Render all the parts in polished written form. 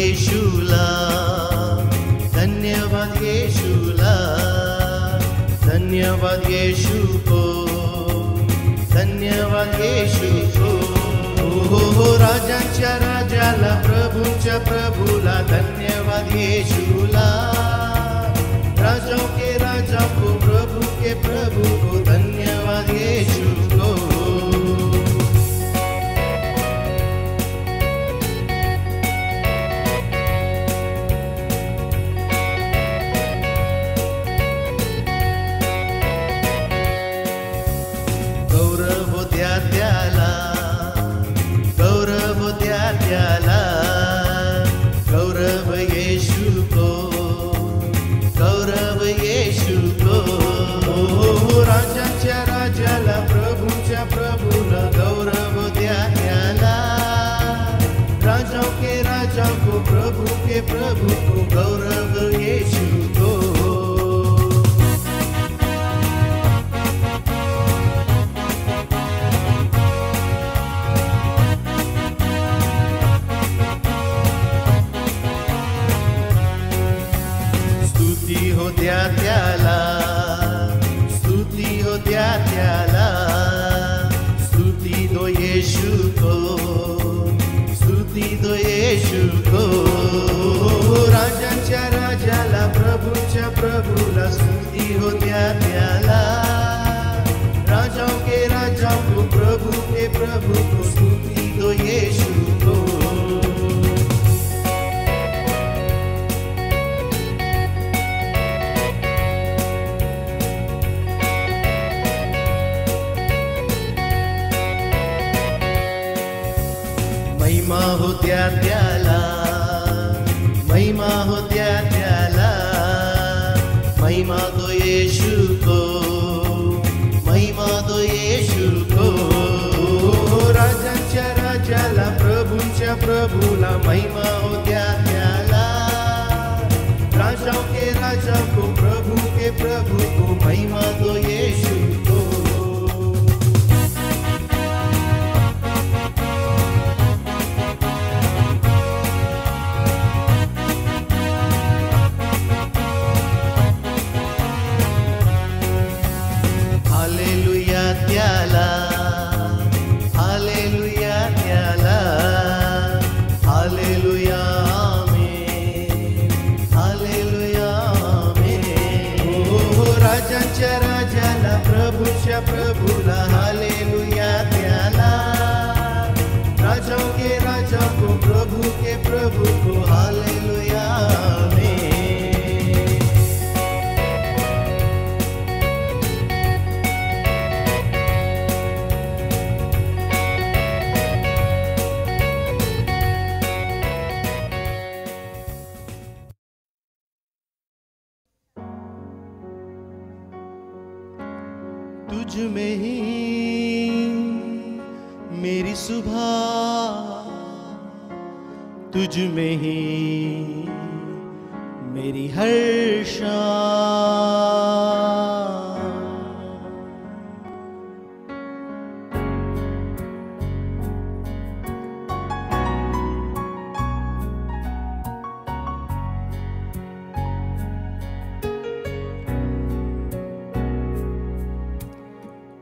येशूला, धन्यवाद येशूला, धन्यवाद येशू को, धन्यवाद येशू को. हो राजांच्या राजाला, प्रभूंच्या प्रभूला, धन्यवाद येशूला. राजाओं के राजा को, प्रभु के प्रभु को, धन्यवाद येशू को. गौरव द्या त्याला, गौरव द्या त्याला, गौरव येशू को, गौरव येशू को. राजांच्या राजाला, प्रभूंच्या प्रभूला, गौरव द्या त्याला. राजाओं के राजा को, प्रभु के प्रभु को, गौरव येशू को. स्तुती हो द्या त्याला, स्तुती हो द्या त्याला, स्तुती दो येशू को, स्तुती दो येशू को. राजांच्या राजाला, प्रभूंच्या प्रभूला, स्तुती हो द्या त्याला. राजाओं के राजा को, प्रभु के प्रभु को, स्तुती दो येशू को. महिमा हो द्या त्याला, महिमा हो द्या त्याला, महिमा दो येशू को, महिमा दो येशू को. राजांच्या राजाला, प्रभूंच्या प्रभूला, महिमा हो द्या त्याला. राजाओं के राजा को, प्रभु के प्रभु को, महिमा दो येशू को. हालेलुया त्याला, हालेलुया त्याला, हालेलुया आमेन, हालेलुया आमेन. राजांच्या राजाला, प्रभूंच्या प्रभूला, हालेलुया त्याला. राजाओं के राजा को, प्रभु के प्रभु को, हालेलुया आमेन. तुझ में ही मेरी सुबह, तुझ में ही मेरी हर शाम.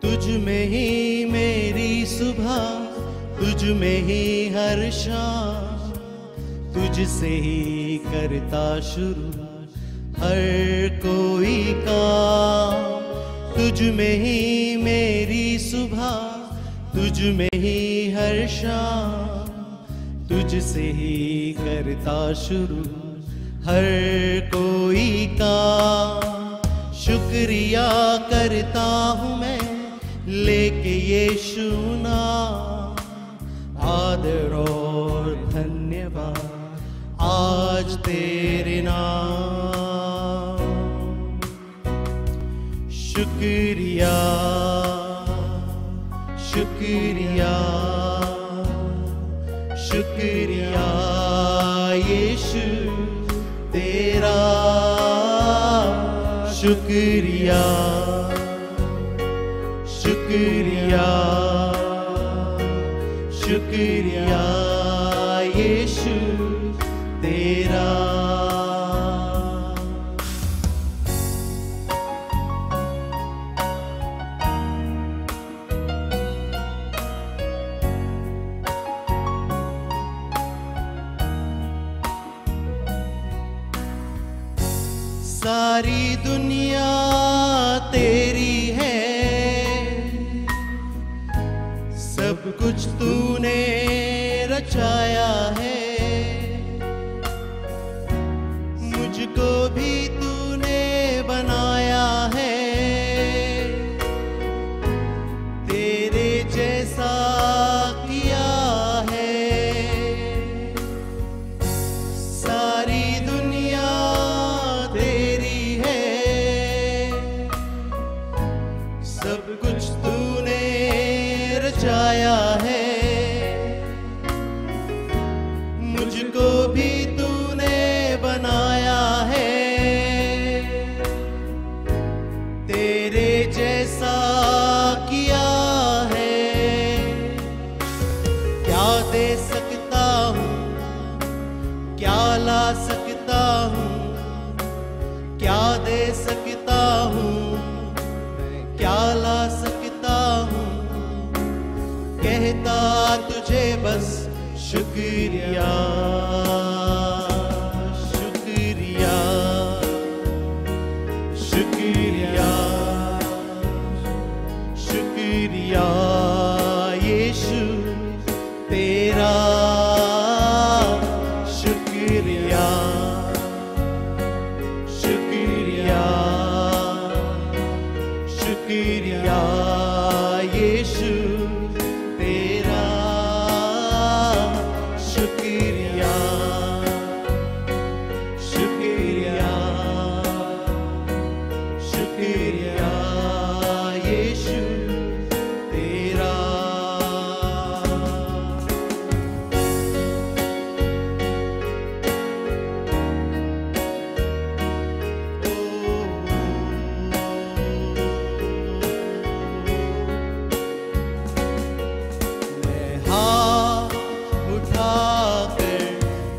तुझ में ही मेरी सुबह, तुझ में ही हर शाम. तुझसे ही करता शुरू हर कोई काम. तुझ में ही मेरी सुबह, तुझ में ही हर शाम. तुझसे ही करता शुरू हर कोई काम. शुक्रिया करता हूँ मैं लेके यीशु नाम. आदर और धन्यवाद आज तेरे नाम. शुक्रिया शुक्रिया शुक्रिया यीशु तेरा. शुक्रिया शुक्रिया शुक्रिया यीशु तेरा. सारी दुनिया तेरी है, सब कुछ तूने रचाया है, मुझको भी तूने बनाया है, तेरे जैसा किया है। सारी दुनिया तेरी है, सब कुछ तूने रचाया है, मुझको भी तूने बनाया है, तेरे जैसा किया है। क्या दे सकता हूँ, क्या ला सकता हूँ, क्या दे सकता हूँ, क्या ला सकता हूँ, कहता तुझे बस शुक्रिया, शुक्रिया, शुक्रिया, शुक्रिया यीशु तेरा, शुक्रिया, शुक्रिया, शुक्रिया यीशु तेरा, शुक्रिया, शुक्रिया, शुक्रिया यीशु तेरा। मैं हाथ उठाकर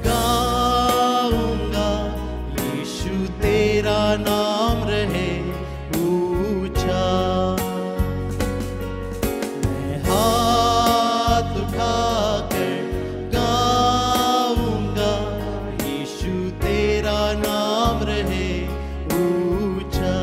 गाऊंगा, यीशु तेरा नाम रहे ऊंचा। मैं हाथ उठाकर गाऊंगा, यीशु तेरा नाम रहे ऊंचा।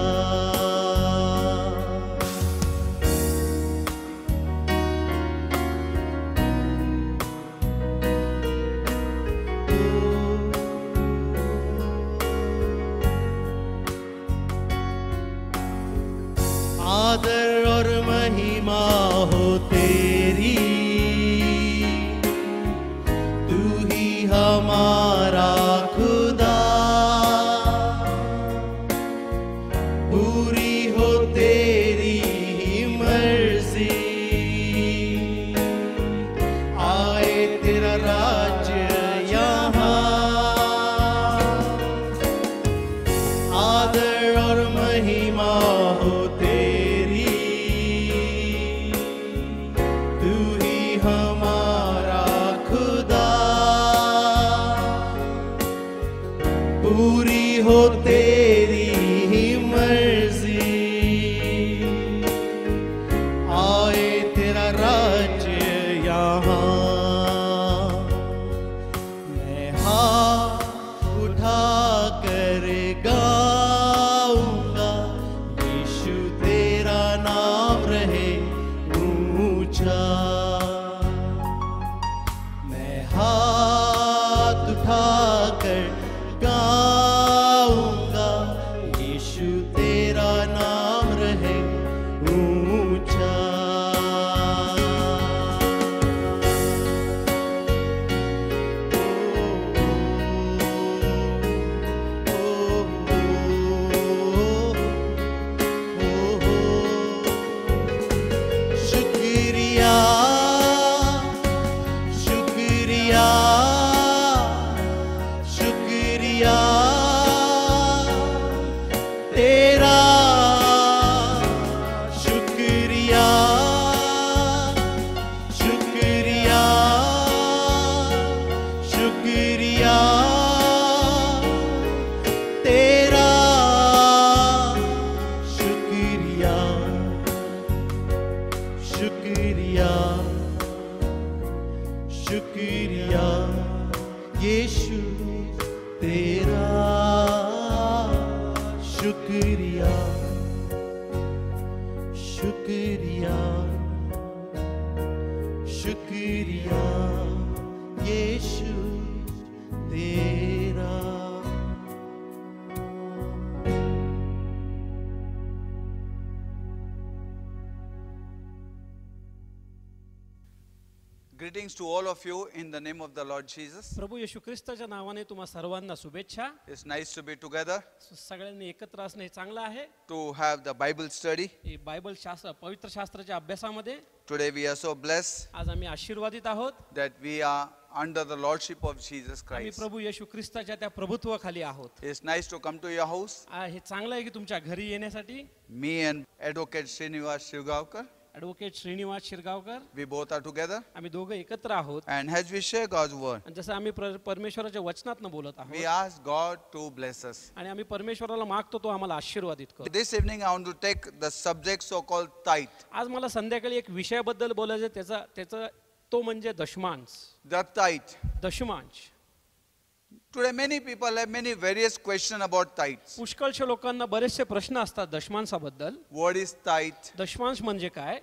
आदर और महिमा हो तेरी, तू ही हमारा खुदा, पूरी हो तेरी ही मर्जी, आए तेरा राज्य यहाँ। आदर और महिमा हो तेरी, तू ही हमारा खुदा, पूरी हो तेरी ही मर्जी, आए तेरा राज्य यहाँ। मैं हाथ उठा कर गाऊंगा, यीशु तेरा नाम रहे ऊंचा। मैं हाथ उठाकर गाऊंगा, यीशु तेरा नाम रहे ऊंचा। शुक्रिया, शुक्रिया, शुक्रिया शुक्रिया शुक्रिया शुक्रिया यीशु तेरा। Greetings to all of you in the name of the Lord Jesus. प्रभू येशू ख्रिस्ताच्या नावाने तुम्हा सर्वांना शुभेच्छा. It's nice to be together सगळ्यांनी एकत्र असणे हे चांगलं आहे. to have the Bible study. हे बायबल शास्त्र पवित्र शास्त्राच्या अभ्यासामध्ये Today we are so blessed आज आम्ही आशीर्वादित आहोत. that we are under the lordship of Jesus आम्ही Christ. प्रभू येशू ख्रिस्ताच्या त्या प्रभुत्वाखाली आहोत. It's nice to come to your house. हे चांगलं आहे की तुमच्या घरी येण्यासाठी. Me and Advocate Srinivas Shivgavkar, advocate Srinivas Shirgavkar we both are together. आम्ही दोघं एकत्र आहोत. And as we share God's word, आणि जसं आम्ही परमेश्वराच्या वचनातनं बोलत we आहोत ask God to bless us. आणि आम्ही परमेश्वराला मागतो तो आम्हाला आशीर्वादित करो. This evening I want to take the subject so-called tithe. आज मला संध्याकाळी एक विषयाबद्दल बोलायचं त्याचा तो म्हणजे दशमांश. The tithe. दशमांश. Today many people have many various questions about tithes. पुष्कळशा लोकांना बरेचसे प्रश्न असतात दशमांशाबद्दल. What is tithe? दशमांश म्हणजे काय?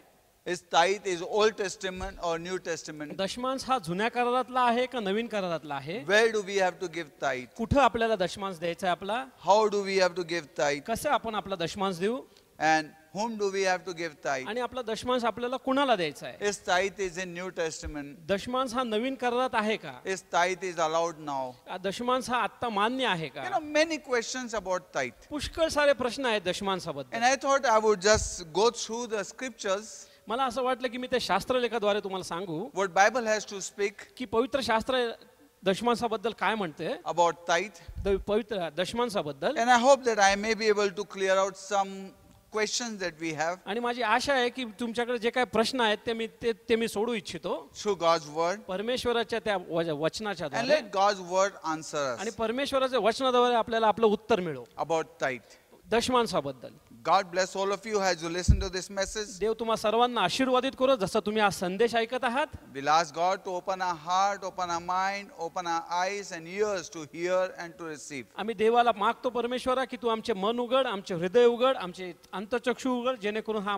Is tithe is Old Testament or New Testament? दशमांश हा जुन्या करारातला आहे का नवीन करारातला आहे? Where do we have to give tithe? कुठं आपल्याला दशमांश द्यायचा आहे आपला? How do we have to give tithe? कसं आपण आपला दशमांश देऊ? And whom do we have to give tithe? आणि आपला दशमांश आपल्याला कुणाला द्यायचा आहे? Is tithe is in New Testament? दशमांश हा नवीन करारात आहे का? Is tithe is allowed now? दशमांश हा आता मान्य आहे You know, का? many questions about tithe. पुष्कळ सारे प्रश्न आहेत दशमांशाबद्दल. And I thought I would just go through the scriptures, मला असं वाटलं की मी त्या शास्त्रलेखाद्वारे तुम्हाला सांगू what Bible has to speak की पवित्र शास्त्र दशमांशाबद्दल काय म्हणते, about tithe. पवित्र दशमांशाबद्दल. And I hope that I may be able to clear out some questions that we have आणि माझी आशा आहे की तुमच्याकडे जे काही प्रश्न आहेत ते मी सोडू इच्छितो through God's word. परमेश्वराच्या त्या वचनाच्या And द्वारे. let God's word answer आणि us परमेश्वराच्या वचनाद्वारे आपल्याला आपलं उत्तर मिळो about tithe. दशमांशाबद्दल. God bless all of you as you listen to this message. देव तुम्हा सर्वांना आशीर्वादित करो जसं तुम्ही हा संदेश ऐकत आहात. We'll ask God to open our heart, open our mind, open our eyes and ears to hear and to receive. आम्ही देवाला मागतो परमेश्वरा की तू आमचे मन उघड, आमचे हृदय उघड, आमचे अंतःचक्षु उघड, जेणेकरून हा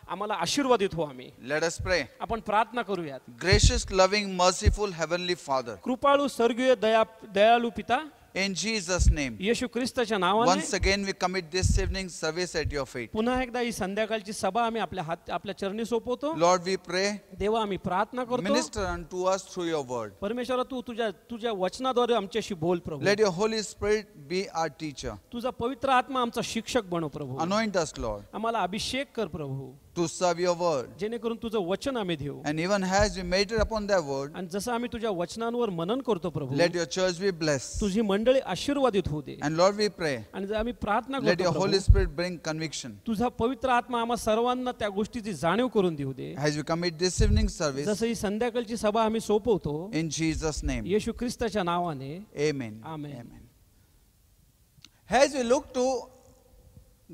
आम्हाला आशीर्वादित हो. आम्ही Let us pray. आपण प्रार्थना करूयात. Gracious, loving, merciful Heavenly Father, कृपाळू स्वर्गीय दयाळू पिता, in Jesus' name, येशू ख्रिस्ताच्या नावाने once again we commit this evening service at your feet. पुन्हा एकदा ही संध्याकाळची सभा आम्ही आपल्या चरणी सोपवतो. Lord, we pray, देवा आम्ही प्रार्थना करतो. minister unto us through your word. परमेश्वरा तू तुझ्या वचनाद्वारे आमच्याशी बोल प्रभू. Let your Holy Spirit be our teacher. तुझा पवित्र आत्मा आमचा शिक्षक बनव प्रभू. Anoint us, Lord, आम्हाला अभिषेक कर प्रभू, to serve your word. जेणेकरून तुझं वचन आम्ही देऊ. And even as we meditate upon that word, आणि जसं आम्ही तुझ्या वचनांवर मनन करतो प्रभू, let your church be blessed. तुझी मंडळी आशीर्वादित होऊ दे. And Lord, we pray, आणि जर आम्ही प्रार्थना let your करतो Holy प्रभू, Spirit bring conviction. तुझा पवित्र आत्मा आम्हा सर्वांना त्या गोष्टीची जाणीव करून देऊ दे. As we commit this evening service, जसं ही संध्याकाळची सभा आम्ही सोपवतो in Jesus' name, येशू ख्रिस्ताच्या नावाने. amen. Amen. Amen. As we look to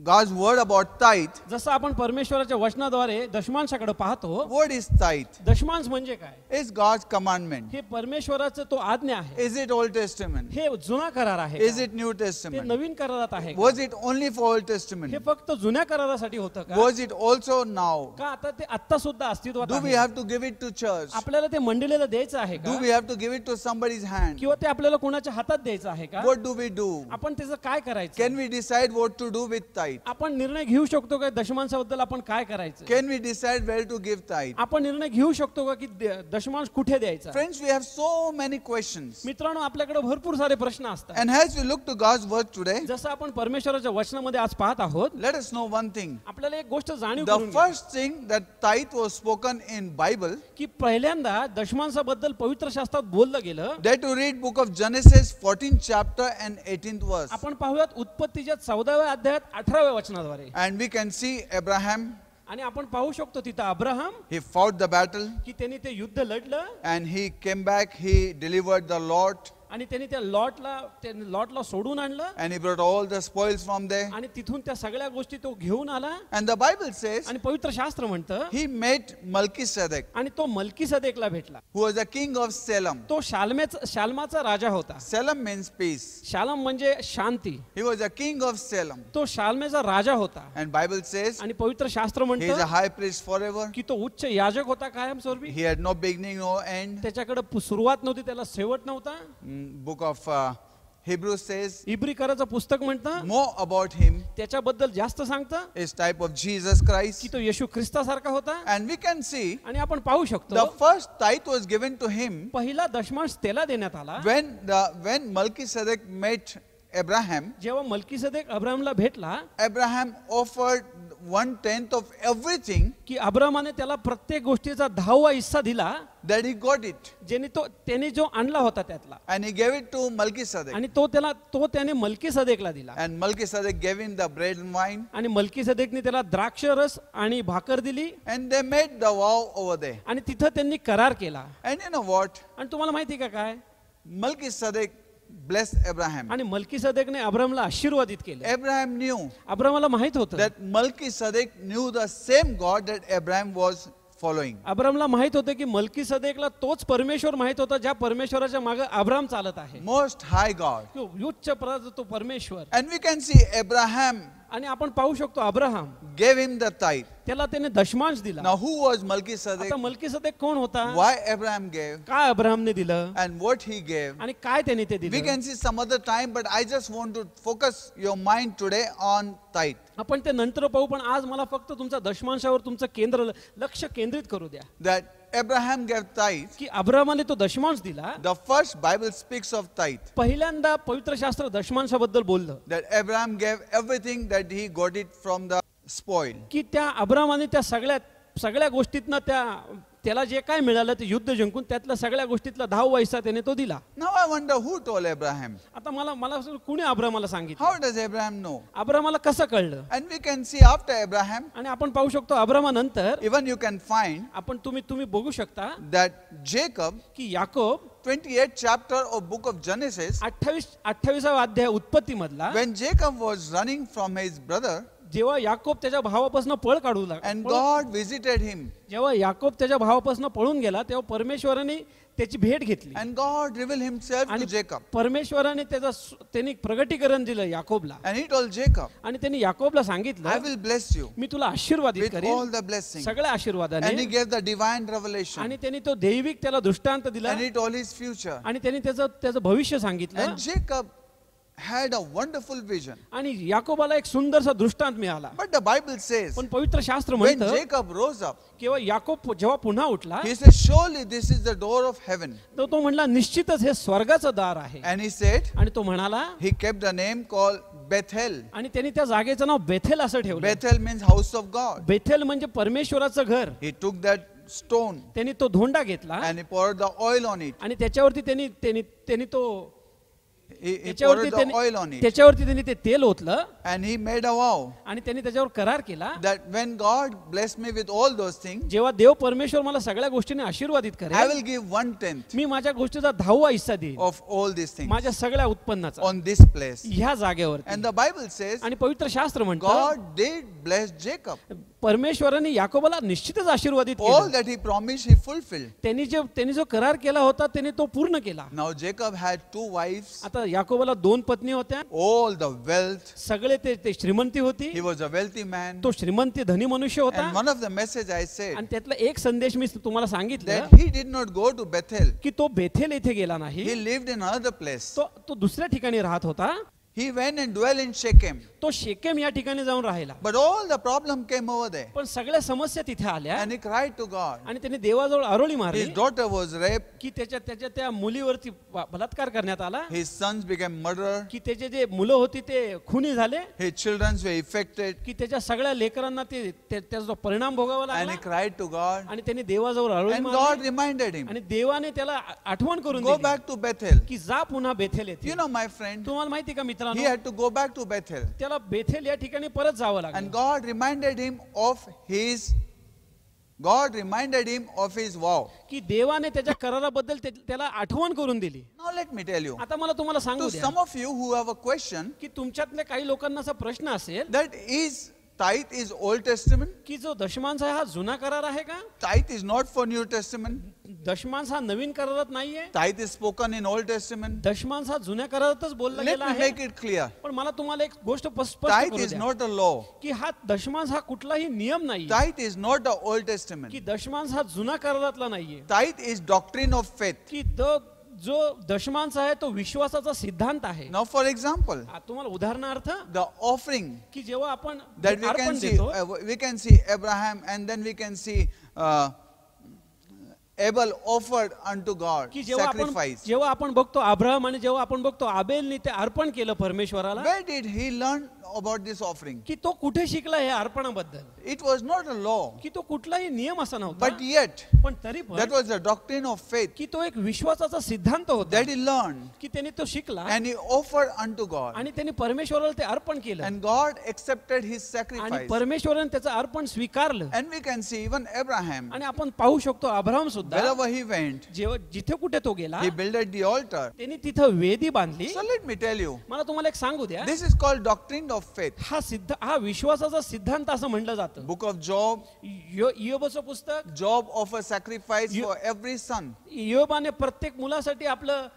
God's word about tithe, जसं आपण परमेश्वराच्या वचनाद्वारे दशमांशाकडे पाहतो. what is tithe? दशमांश म्हणजे काय? Is God's commandment? हे परमेश्वराचं तो आज्ञा आहे. Is it Old Testament? हे जुना करार आहे Is का? it New ते Testament? नवीन करारात आहे का? Was it only for Old हे Testament? फक्त जुन्या करारासाठी होतं का? Was it also now? का आता ते आता सुद्धा अस्तित्वात Do we आहे? have to give it to church? आपल्याला ते मंडळीला द्यायचं आहे Do का? we have to give it to somebody's hand? किंवा ते आपल्याला कोणाच्या हातात द्यायचं आहे का? What do we do? आपण त्याचं काय करायचं? Can we decide what to do with tithe? आपण निर्णय घेऊ शकतो का दशमांशाबद्दल आपण काय करायचं? Can we decide where to give tithe? आपण निर्णय घेऊ शकतो का की दशमांश कुठे द्यायचा? Friends, we have so many questions. मित्रांनो, आपल्याकडे भरपूर सारे प्रश्न असतात. And as we look to God's word today, जसं आपण परमेश्वराच्या वचनामध्ये आज पाहत आहोत, let us know one thing. आपल्याला एक गोष्ट जाणीव The करून घ्या first thing that tithe was spoken in Bible, की पहिल्यांदा दशमांशाबद्दल पवित्र शास्त्रात बोललं गेलं. that to read book of Genesis 14th chapter and 18th verse. आपण पाहूयात उत्पत्तीच्या 14व्या अध्यायात 18व्या वचनाद्वारे. And we can see Abraham, आणि आपण पाहू शकतो तिथं Abraham he fought the battle की त्यांनी ते युद्ध लढलं and he came back, he delivered the lot. आणि त्यांनी त्या लॉटला सोडून आणलं and he brought all the spoils from there. आणि तिथून त्या सगळ्या गोष्टी तो घेऊन आला. And the Bible says आणि पवित्र शास्त्र म्हणतं he met Melchizedek, आणि तो मल्कीसदेकला भेटला. who was the king of Salem. तो शालमाचा राजा होता. Salem means peace. शालम म्हणजे शांती. He was the king of Salem. तो शालमेचा राजा होता. And Bible says आणि पवित्र शास्त्र he is a म्हणतं high priest forever. की तो उच्च याजक होता कायमस्वरूपी. He had no beginning, no end. त्याच्याकडे सुरुवात नव्हती, त्याला शेवट नव्हता. Book of Hebrews says इब्रिकराचं पुस्तक म्हणतं more about him त्याच्याबद्दल जास्त सांगतं is type of Jesus Christ. की तो येशू ख्रिस्तासारखा होता. And we can see आणि आपण पाहू the शकतो first tithe was given to him पहिला दशमांश त्याला देण्यात आला. when Melchizedek met Abraham. जेव्हा मल्कीसदेक अब्राहमला भेटला, Abraham offered 1/10 of everything की अब्राहमाने त्याला प्रत्येक गोष्टीचा 10वा हिस्सा दिला that he got it, त्याने जो आणला होता त्यातला, and he gave it to Melchizedek. आणि तो त्याने मल्कीसदेकला दिला. And Melchizedek gave him the bread and wine, आणि मल्कीसदेकने त्याला द्राक्ष रस आणि भाकर दिली. and they made the vow over there. आणि तिथं त्यांनी करार केला. And you know what? आणि तुम्हाला माहिती का काय? Melchizedek blessed Abraham. आणि मल्कीसदेकने अब्राहमला आशीर्वादित केले. Abraham knew अब्राहमाला माहित होतं, that Melchizedek knew the same God that Abraham was following. अब्राहमला माहित होतं की मल्कीसदेकला तोच परमेश्वर माहित होता ज्या परमेश्वराच्या मागे अब्राहम चालत आहे. Most high God. उच्च पदाचा तो परमेश्वर. And we can see Abraham आणि आपण पाहू शकतो Abraham gave him the tithe. त्याला त्याने दशमांश दिला. Now who was Melchizedek? आता मल्कीसदेक कोण होता? Why Abraham gave? काय अब्राहमने दिलं And what he gave? आणि काय त्याने ते We दिलं? can see some other time, but I just want to focus your mind today on tithe. आपण ते नंतर पाहू, पण आज मला फक्त तुमचा दशमांशावर तुमचं लक्ष केंद्रित करू द्या. That Abraham gave tithe. की अब्राहमाने तो दशमांश दिला. The first Bible speaks of tithe. पहिल्यांदा पवित्र शास्त्र दशमांशाबद्दल बोललं. That Abraham gave everything that he got it from the spoil. की त्या अब्राहमाने त्या सगळ्या गोष्टीतनं त्याला जे काय मिळालं ते युद्ध जिंकून त्यातल्या सगळ्या गोष्टीतला 10वा हिस्सा त्याने तो दिला. Now I wonder who told Abraham? आता मला कुणी अब्राहमाला सांगितलं? How does Abraham know? अब्राहमाला कसं कळलं? And we can see after Abraham, आणि आपण पाहू शकतो अब्राहमानंतर even you can find आपण तुम्ही बघू शकता that Jacob, की Yakob 28th chapter of book of Genesis, 28वा अध्याय उत्पत्ती मधला, when Jacob was running from his brother, जेव्हा याकोब त्याच्या भावापासून पळ काढू लागला, and God visited him, जेव्हा याकोब त्याच्या भावापासून पळून गेला तेव्हा परमेश्वराने त्याची भेट घेतली. and God revealed himself to आणि Jacob, परमेश्वराने त्यांनी प्रगटीकरण दिलं याकोबला. and he told Jacob, आणि त्यांनी याकोबला I सांगितलं will bless you मी तुला आशीर्वादित with all करेन the blessing. सगळ्या And he आशीर्वादाने. gave the divine revelation, आणि त्यांनी तो दैविक त्याला दृष्टांत दिला and he told his future. आणि त्यांनी त्याचं भविष्य सांगितलं. And Jacob had a wonderful vision. आणि याकोबाला एक सुंदरसा दृष्टांत मिळाला. But the Bible says, पण पवित्र शास्त्र when म्हणतं Jacob rose up, किंवा याकोब जेव्हा पुन्हा उठला he said, surely this is the door of heaven. तर तो म्हणला निश्चितच हे स्वर्गाचं दार आहे. And he said, आणि तो म्हणाला, he kept the name called Bethel. आणि त्यांनी त्या जागेचं नाव बेथेल असं ठेवलं. Bethel means house of God. Bethel म्हणजे परमेश्वराचं घर. He took that stone त्यांनी तो धोंडा घेतला and he poured the oil on it. आणि त्याच्यावरती त्यांनी तो He poured the oil on it. त्याच्यावरती त्यांनी ते तेल ओतलं And he made a vow आणि त्यांनी त्याच्यावर करार केला, that when God blessed me with all those things, जेव्हा देव परमेश्वर मला सगळ्या गोष्टीने आशीर्वादित I करेल will give 1/10 मी माझ्या गोष्टीचा 10वा हिस्सा देईन of all these things माझ्या सगळ्या उत्पन्नाचा on this place. ह्या जागेवरती. And the Bible says, आणि पवित्र शास्त्र म्हणतं God did bless Jacob. परमेश्वराने याकोबाला निश्चितच आशीर्वादित All केलं. that he promised, he fulfilled. त्यांनी जो करार केला होता त्याने तो पूर्ण केला. Now Jacob had 2 wives, आता याकोबाला 2 पत्नी होत्या. all the wealth. सगळे ते श्रीमंती होती. He was a wealthy man. तो श्रीमंती धनी मनुष्य होता. And one of the message I said, आणि त्यातला एक संदेश मी तुम्हाला सांगितलं that he did not go to Bethel. की तो बेथेल येथे गेला नाही. He lived in another place. तो दुसऱ्या ठिकाणी राहत होता. He went and dwelt in Shechem. तो शेकेम या ठिकाणी जाऊन राहिला. But all the problem came over there. पण सगळ्या समस्या तिथे आल्या And he cried to God. आणि त्याने देवाजवळ आरोळी मारली His daughter was raped. की त्याच्या त्या मुलीवरती बलात्कार करण्यात आला. His sons became murdered. की त्याचे जे मुलं होती ते खुनी झाले. His children were affected. की त्याच्या सगळ्या लेकरांना त्याचा जो परिणाम भोगावा And he लागला. cried to God. आणि त्याने देवाजवळ आरोळी And God मारली reminded him, आणि देवाने त्याला आठवण करून go दिली back to Bethel. की जा पुन्हा बेथेल येथे. You know, my friend, तुम्हाला माहिती का he मित्रांनो, had to go back to Bethel. त्याला बेथेल या ठिकाणी परत जावं And लागलं. God reminded him of his God reminded him of his vow. की देवाने त्याच्या कराराबद्दल त्याला आठवण करून दिली. Now let me tell you, आता मला तुम्हाला सांगू to द्या some of you who have a question, की तुमच्यातल्या काही लोकांना असा प्रश्न असेल that is tithe is Old Testament, की जो दशमांश आहे हा जुना करार आहे का? tithe is not for New Testament, दशमांश हा नवीन करारात नाहीये. tithe is spoken in Old Testament. दशमांश हा जुन्या करारातच बोलला Let गेला me आहे. make it clear. पण मला तुम्हाला एक गोष्ट स्पष्ट Tithe करू is द्या not a law. की हा दशमांश हा कुठलाही नियम नाही Tithe is not the Old Testament. की दशमांश हा जुना करारातला नाहीये Tithe is doctrine of faith. की जो दशमांश आहे तो विश्वासाचा सिद्धांत आहे. Now for example, तुम्हाला उदाहरणार्थ the offering की जेव्हा आपण that we अर्पण can see, देतो we can see Abraham, and then we can see Abel offered unto God की sacrifice. जेव्हा आपण बघतो अब्राहम आणि जेव्हा आपण बघतो आबेलने ते अर्पण केलं परमेश्वराला Where did he learn about this offering? की तो कुठे शिकला हे अर्पणाबद्दल It was not a law, की तो कुठलाही नियम असा नव्हता. but yet पण तरी that पण was the doctrine of faith की तो एक विश्वासाचा सिद्धांत होता that he learned, की त्याने तो शिकला and he offered unto God, आणि त्याने परमेश्वराला ते अर्पण केलं and God accepted his आणि sacrifice. परमेश्वराने त्याचं अर्पण स्वीकारलं. And we can see even Abraham, आणि आपण पाहू शकतो अब्राहम सुद्धा wherever he went, जेव्हा जिथे कुठे तो गेला he builded the altar. त्यांनी तिथं वेदी बांधली. So let me tell you, मला तुम्हाला एक सांगू द्या this is called doctrine of faith. हा विश्वासाचा सिद्धांत असं म्हटलं जातं. Book of Job, योबचं पुस्तक Job offered sacrifice for every son. योबाने प्रत्येक मुलासाठी आपलं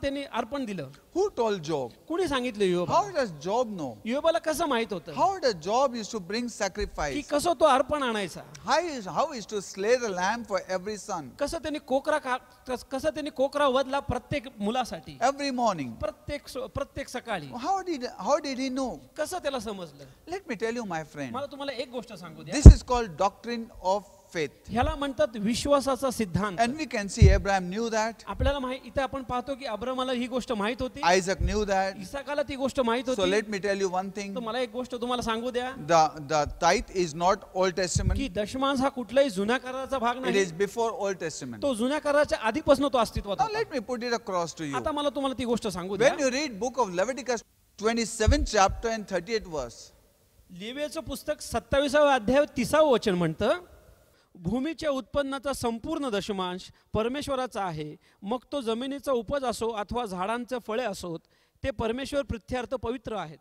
त्यांनी अर्पण दिलं. Who told Job? कुणी सांगितलं योब? How does Job know? योबाला कसं माहित होतं How does Job used to bring की sacrifice? कसं तो अर्पण आणायचा, How is to slay the lamb for every son? कसं त्यांनी कोकरा वधला प्रत्येक मुलासाठी Every morning. प्रत्येक सकाळी. How did he know? कसं त्याला समजलं? Let me tell you, my friend. मला तुम्हाला एक गोष्ट सांगू द्या. This is called doctrine of faith. ह्याला म्हणतात विश्वासाचा सिद्धांत. And we can see Abraham knew that. आपल्याला इथे आपण पाहतो की अब्राहमाला ही गोष्ट माहित होती, Isaac knew that. इसाकाला ती गोष्ट माहित So होती. let me tell you one thing. तर मला एक गोष्ट तुम्हाला सांगू द्या The tithe is not Old Testament. की दशमांश हा कुठलाही जुन्या कराराचा भाग It नाही. is before Old Testament. तो जुन्या कराराच्या आधीपासून तो अस्तित्वात Now होता. let me put it across to you. आता मला तुम्हाला ती गोष्ट सांगू द्या. When you read book of Leviticus 27th chapter and 38th verse, लेवीयेचं पुस्तक 27व्या अध्याय 30वं वचन म्हणतं, भूमीच्या उत्पन्नाचा संपूर्ण दशमांश परमेश्वराचा आहे, मग तो जमिनीचा उपज असो अथवा झाडांचे फळे असोत, ते परमेश्वर प्रित्यर्थ पवित्र आहेत.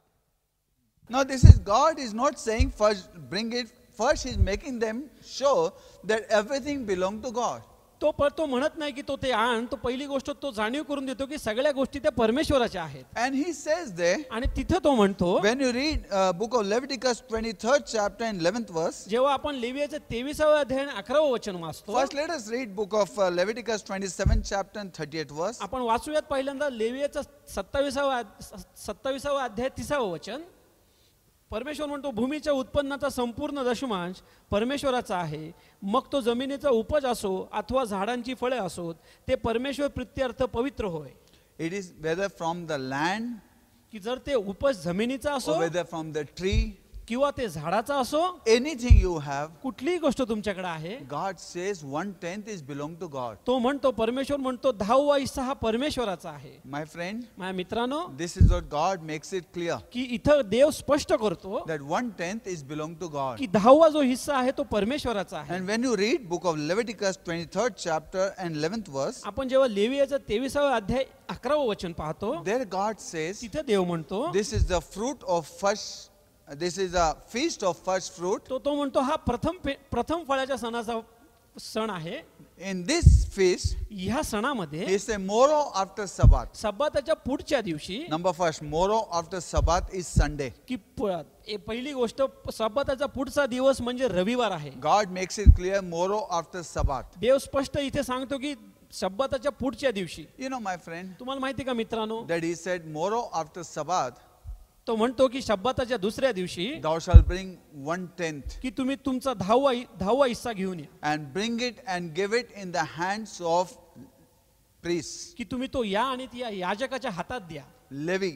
now this is God is not saying first bring it, first he's making them sure that everything belong to God. तो म्हणत नाही की तो ते आण, तो पहिली गोष्ट तो जाणीव करून देतो की सगळ्या गोष्टी त्या परमेश्वराच्या आहेत. And he says there, आणि तिथे तो म्हणतो, when you read book of Leviticus 23rd chapter and 11th verse, जेव्हा आपण लेवीयाचे 23व्या अध्याय आणि 11वं वचन वाचतो, first let us read book of Leviticus 27th chapter and 38th verse. आपण वाचूयात पहिल्यांदा लेवीयाचा 27व्या अध्याय 30वं वचन. परमेश्वर म्हणतो, भूमीच्या उत्पन्नाचा संपूर्ण दशमांश परमेश्वराचा आहे, मग तो जमिनीचा उपज असो अथवा झाडांची फळे असोत, ते परमेश्वर प्रित्यर्थ पवित्र होय. It is whether from the land की जर ते उपज जमिनीचा or असो whether from the tree, किंवा ते झाडाचा असो, anything you have, कुठलीही गोष्ट तुमच्याकडे आहे, God says 1/10 is belong to God. तो म्हणतो, परमेश्वर म्हणतो 10वा हिस्सा हा परमेश्वराचा आहे. My friend, माझ्या मित्रांनो, this is what God makes it clear, की इथं देव स्पष्ट करतो that 1/10 is belong to God. की 10वा जो हिस्सा आहे तो परमेश्वराचा आहे. And when you read book of Leviticus 23rd chapter and 11th verse, आपण जेव्हा लेवीयाचा 23वा अध्याय 11वं वचन पाहतो, there God says, तिथे देव म्हणतो, this is the fruit of first, this is a feast of first fruit. तो म्हणतो हा प्रथम फळाच्या सणाचा सण आहे. In this feast, ह्या सणामध्ये he say morrow after Sabbath. सब्बाताच्या पुढच्या दिवशी, Number first, morrow after Sabbath is Sunday. की पहिली गोष्ट सब्बाताचा पुढचा दिवस म्हणजे रविवार आहे. God makes it clear, morrow after Sabbath. देव स्पष्ट इथे सांगतो की सब्बाताच्या पुढच्या दिवशी. You know, my friend, तुम्हाला माहिती का मित्रांनो, that he said morrow after Sabbath, तो म्हणतो की सब्बाताच्या दुसऱ्या दिवशी thou shalt bring 1/10 की तुम्ही तुमचा 10वा हिस्सा घेऊन या, and bring it and give it in the hands of priests, की तुम्ही तो या आणि त्या याजकाच्या हातात द्या. Levi,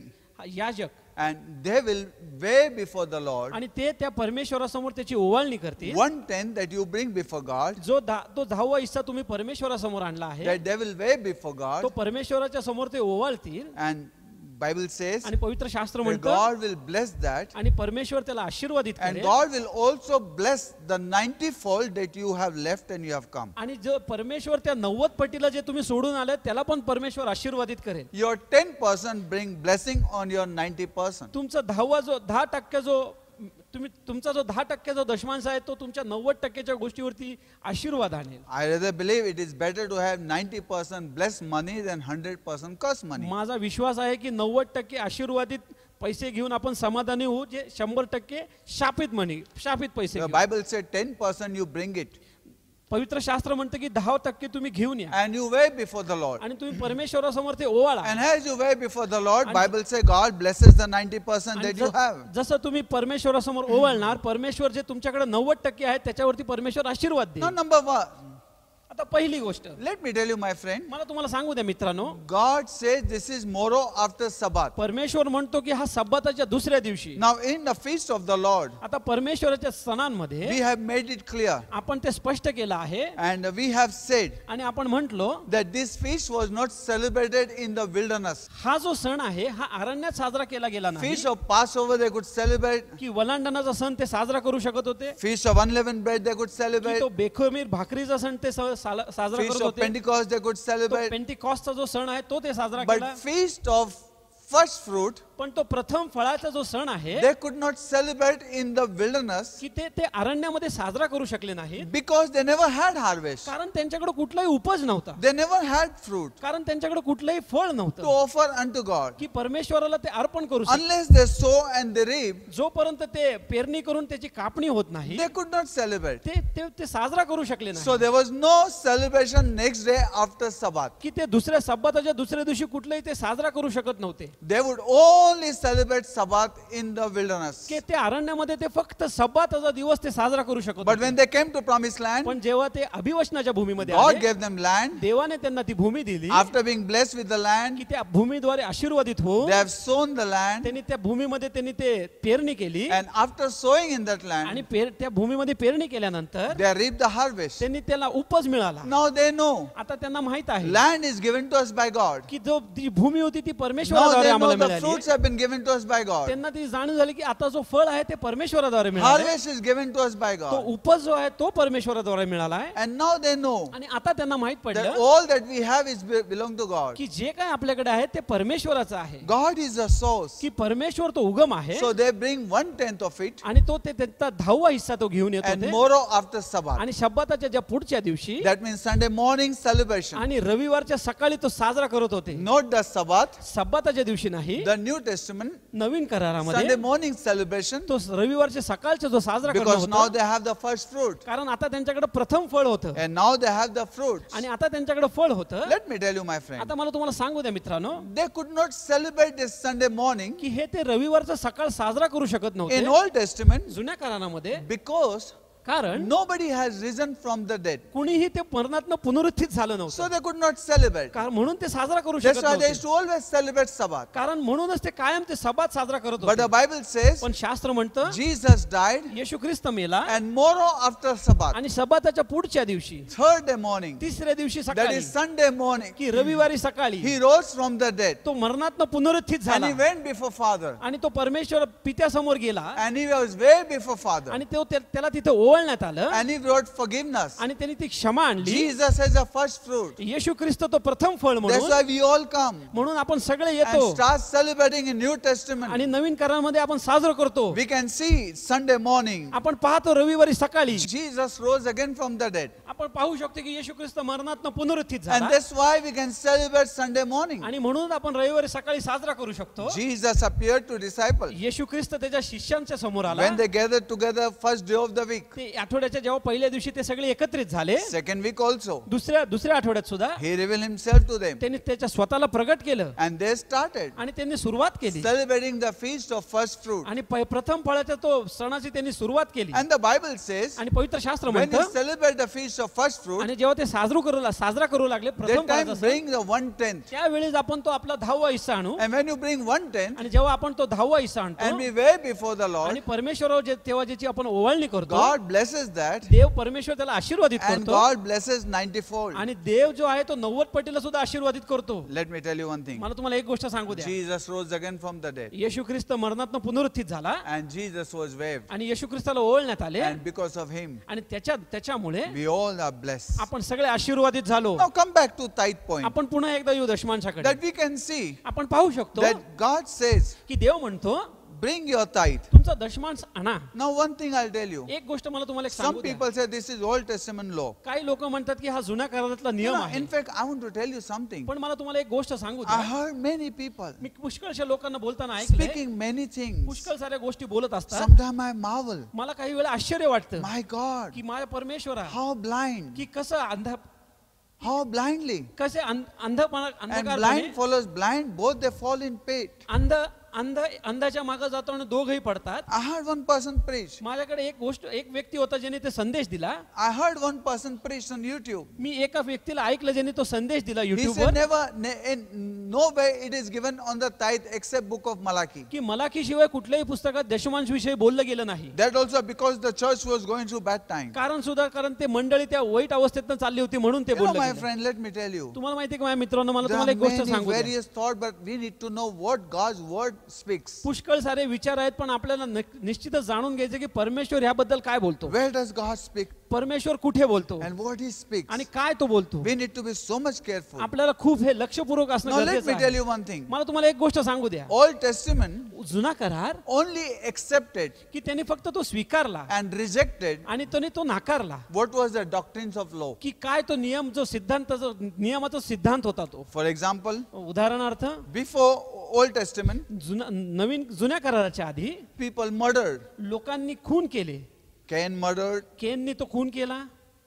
याजक, and they will weigh before the Lord आणि ते त्या परमेश्वरासमोर त्याची ओवाळणी करतील. 1/10 that you bring before God, तो 10वा हिस्सा तुम्ही परमेश्वरासमोर आणला आहे, that they will weigh before तो God, परमेश्वराच्या समोर ते ओवाळतील. and Bible says आणि पवित्र शास्त्र that म्हणतं God will bless that, आणि परमेश्वर त्याला आशीर्वादित and करेल. God will also bless the 90-fold that you have left and you have come. आणि जो परमेश्वर त्या 90 पटीला जे तुम्ही सोडून आले त्याला पण परमेश्वर आशीर्वादित करेल. Your 10% bring blessing on your 90%. तुमचा 10% जो तुमचा जो 10% जो दशमांश आहे तो तुमच्या 90% गोष्टीवरती आशीर्वाद आणेल. I rather believe it is better to have 90% blessed money than 100% cursed money. माझा विश्वास आहे की 90% आशीर्वादित पैसे घेऊन आपण समाधानी होऊ, जे 100% शापित पैसे The घेऊ. Bible said 10% you bring it पवित्र शास्त्र म्हणतं की 10% तुम्ही घेऊन या and you weigh before the Lord. आणि तुम्ही परमेश्वरासमोर ते Ovala. And as you weigh before the Lord, Bible says God blesses the 90% that you have. जसं तुम्ही परमेश्वरासमोर ओवाळणार, परमेश्वर जे तुमच्याकडे 90% आहे त्याच्यावरती परमेश्वर आशीर्वाद Now देईल. number one, आता पहिली गोष्ट let me tell you my friend, मला तुम्हाला सांगू द्या मित्रांनो, God says this is tomorrow after Sabbath. परमेश्वर म्हणतो की हा सब्बाताच्या दुसऱ्या दिवशी. Now in the feast of the Lord, आता परमेश्वराच्या सणांमध्ये we have made it clear आपण ते स्पष्ट केलं आहे and we have said आणि आपण म्हटलो that this feast was not celebrated in the wilderness. हा जो सण आहे हा अरण्यात साजरा केला गेला नाही. Feast of Passover they could celebrate. की वलांडणाचा सण ते साजरा करू शकत होते, Feast of unleavened bread they could की celebrate. तो बेखमीर भाकरीचा सण ते साजरा Feast करत of होते, Pentecost they could तो celebrate. पेंटिकॉस्टचा जो सण आहे तो ते साजरा But केला. feast of first fruit पण तो प्रथम फळाचा जो सण आहे they could not celebrate in the wilderness की ते अरण्यामध्ये साजरा करू शकले नाहीत, because they never had harvest. कारण त्यांच्याकडे कुठलाही उपज नव्हता, They never had fruit कारण त्यांच्याकडे कुठलंही फळ to नव्हतं offer unto God. की परमेश्वराला ते अर्पण करू शकत. Unless they sow and they reap, जोपर्यंत ते पेरणी करून त्याची कापणी होत नाही they could not celebrate. ते साजरा करू शकले So नाही. there was no celebration next day after Sabbath. की ते दुसऱ्या सब्बाताच्या दुसऱ्या दिवशी कुठलंही ते साजरा करू शकत नव्हते. They would only celebrate Sabbath in the wilderness. की ते अरण्यामध्ये ते फक्त सब्बाताचा दिवस ते साजरा करू शकत But होते. when they came to promised land, पण जेव्हा ते अभिवचनाच्या भूमीमध्ये God आले, gave them land. देवाने त्यांना ती भूमी दिली. After being blessed with the land, की त्या भूमीद्वारे आशीर्वादित हो they have sown the land. त्यांनी त्या भूमीमध्ये त्यांनी ते पेरणी केली And after sowing in that आणि land, त्या भूमीमध्ये पेरणी केल्यानंतर they reaped the harvest. त्यांनी त्याला उपज मिळाला. Now they know आता त्यांना माहित आहे land is given to us by God. की जो ती भूमी होती ती Now परमेश्वराद्वारे they know आम्हाला the मिळाली. fruits have been given to us by God. त्यांना ती जाणीव झाली की आता जो फळ आहे ते परमेश्वराद्वारे मिळाले, Harvest is given to us by तो God. उपज जो आहे तो परमेश्वराद्वारे मिळाला आहे. And now they know आणि आता त्यांना माहित that पडलं all that we have is belong to God. की जे काय आपल्याकडे आहे ते परमेश्वराचं आहे, God is the source. की परमेश्वर तो उगम आहे. So they bring 1/10 of it आणि तो ते त्यांचा 10वा हिस्सा तो घेऊन येत and होते. tomorrow after Sabbath. आणि शब्बाताच्या ज्या पुढच्या दिवशी That means Sunday morning celebration. आणि रविवारच्या सकाळी तो साजरा करत होते. Not the Sabbath, सब्बाताच्या दिवशी नाही, the New Testament, नवीन करारामध्ये Sunday morning celebration, तो रविवारच्या सकाळचा जो साजरा करत because now होता, they have the first fruit. कारण आता त्यांच्याकडे प्रथम फळ होतं And now they have the fruits. आणि आता त्यांच्याकडे फळ होतं. Let me tell you, my friend, आता मला तुम्हाला सांगू द्या मित्रांनो, they could not celebrate this Sunday morning की हे ते रविवारचा सकाळ साजरा करू शकत in नव्हते Old Testament जुन्या करारामध्ये, because कारण nobody has risen from the dead. कुणीही ते मरणातनं पुनरुत्थित झालं नव्हतं. So they could not celebrate. कारण म्हणून ते साजरा करू That's शकत why they used नव्हते. to always celebrate Sabbath. कारण म्हणूनच ते कायम ते सबात साजरा करत But the होते. Bible says पण शास्त्र म्हणतं Jesus died येशू ख्रिस्त मेला and tomorrow after Sabbath, आणि सबाताच्या पुढच्या दिवशी third day morning, तिसऱ्या दिवशी that सकाळी is Sunday morning, की रविवारी सकाळी he rose from the dead तो मरणातनं पुनरुत्थित and he झाला went before Father आणि तो परमेश्वर पित्यासमोर गेला and he was way before Father आणि त्याला तिथे ओवाळण्यात आलं and he brought forgiveness. आणि त्यांनी ती क्षमा आणली. Jesus is the first fruit. येशू ख्रिस्त तो प्रथम फळ That's म्हणून why we all come म्हणून आपण सगळे and येतो start celebrating in New Testament. आणि नवीन करारामध्ये आपण साजरा करतो. We can see Sunday morning आपण पाहतो रविवारी सकाळी Jesus rose again from the dead. आपण पाहू शकतो की येशू ख्रिस्त मरणातनं पुनरुत्थित And झाला that's why we can celebrate Sunday morning. आणि म्हणून आपण रविवारी सकाळी साजरा करू शकतो. Jesus appeared to disciples येशू ख्रिस्त त्याच्या शिष्यांच्या समोर आला. when they gathered together first day of the week, ते आठवड्याच्या जेव्हा पहिल्या दिवशी ते सगळे एकत्रित झाले, second week also. दुसऱ्या आठवड्यात सुद्धा He revealed himself to them त्यांनी त्याच्या स्वतःला प्रगट केलं and they started आणि त्यांनी सुरुवात केली celebrating the feast of first fruit. आणि प्रथम फळाच्या तो सणाची त्यांनी सुरुवात केली. And the Bible says आणि पवित्र शास्त्र when you म्हणतं celebrate the feast of first fruit, आणि जेव्हा ते साजरा करू लागले प्रथम that time फळाचा सण, bring the 1/10. त्यावेळेस आपण तो आपला 10वा हिस्सा आणू And when you bring 1/10 आणि जेव्हा आपण तो 10वा हिस्सा and आणतो be way before the आणि Lord, परमेश्वरावर तेव्हा ज्याची आपण ओवाळणी करतो, God blesses that, देव परमेश्वर त्याला आशीर्वादित and करतो God blesses 90-fold. आणि देव जो आहे तो 90 पटीला सुद्धा आशीर्वादित करतो. Let me tell you one thing. मला तुम्हाला एक गोष्ट सांगू द्या. Jesus rose again from the dead, येशू ख्रिस्त मरणातून पुनरुत्थित झाला and Jesus was waved, आणि येशू ख्रिस्ताला ओळण्यात आले and because of him, आणि त्याच्यामुळे we all are blessed. आपण सगळे आशीर्वादित झालो. Now come back to tithe point, आपण पुन्हा एकदा येऊ दशमांशाकडे. that we can see आपण पाहू शकतो that God says, की देव म्हणतो bring your tithe. तुमचा दशमांश आणा. Now one thing I'll tell you. एक गोष्ट मला तुम्हाला एक Some सांगू द्या. people say this is Old Testament law. काही लोक म्हणतात की हा जुन्या करारातला You नियम know, आहे. in fact, I want to tell you something. पण मला तुम्हाला एक गोष्ट सांगू I द्या. heard many people मी पुष्कळशा लोकांना बोलताना ऐकले, speaking many things. पुष्कळ साऱ्या गोष्टी बोलत असतात. Sometimes I marvel. मला काही वेळा आश्चर्य वाटतं My God, की माझ्या परमेश्वरा how blind, की कसं how blindly. कसे अंधपणा And अंधकारपणे blind follows blind, both they fall in pit. अंधाच्या मागे जातो आणि दोघही पडतात. I heard one person preach. माझ्याकडे एक व्यक्ती होता ज्याने ते संदेश दिला. I heard one person preach on YouTube. मी एका व्यक्तीला ऐकलं ज्याने तो संदेश दिला He YouTube said वर in no way it is given on the tithe except book of Malachi. की मलाकी शिवाय कुठल्याही पुस्तकात दशमांश विषयी बोललं गेलं नाही. That also because the church was going through bad time. कारण ते मंडळी त्या वाईट अवस्थेतनं चालली होती म्हणून ते You know, बोललं my गेलं. friend, let me tell you. तुम्हाला माहिती आहे का माझ्या मित्रांनो, मला There तुम्हाला are एक गोष्ट many सांगू द्या. various thoughts, but we need to know what God's word speaks. पुष्कळ सारे विचार आहेत पण आपल्याला निश्चितच जाणून घ्यायचे की परमेश्वर ह्याबद्दल काय बोलतो. Where does God speak परमेश्वर कुठे बोलतो and what He speaks? आणि काय तो बोलतो. We need to be so much careful. आपल्याला खूप हे लक्षपूर्वक असणं Now let गरजेचं me tell आहे. you one thing. मला तुम्हाला एक गोष्ट सांगू द्या. Old Testament जुना करार only accepted की त्यांनी फक्त तो स्वीकारला and rejected आणि त्याने तो नाकारला what was the doctrines of law. की काय तो नियम जो सिद्धांत नियमाचा सिद्धांत होता तो. For example, उदाहरणार्थ before Old Testament, जुन्या कराराच्या आधी people murdered. लोकांनी खून केले. Cain murdered. केननी तो खून केला.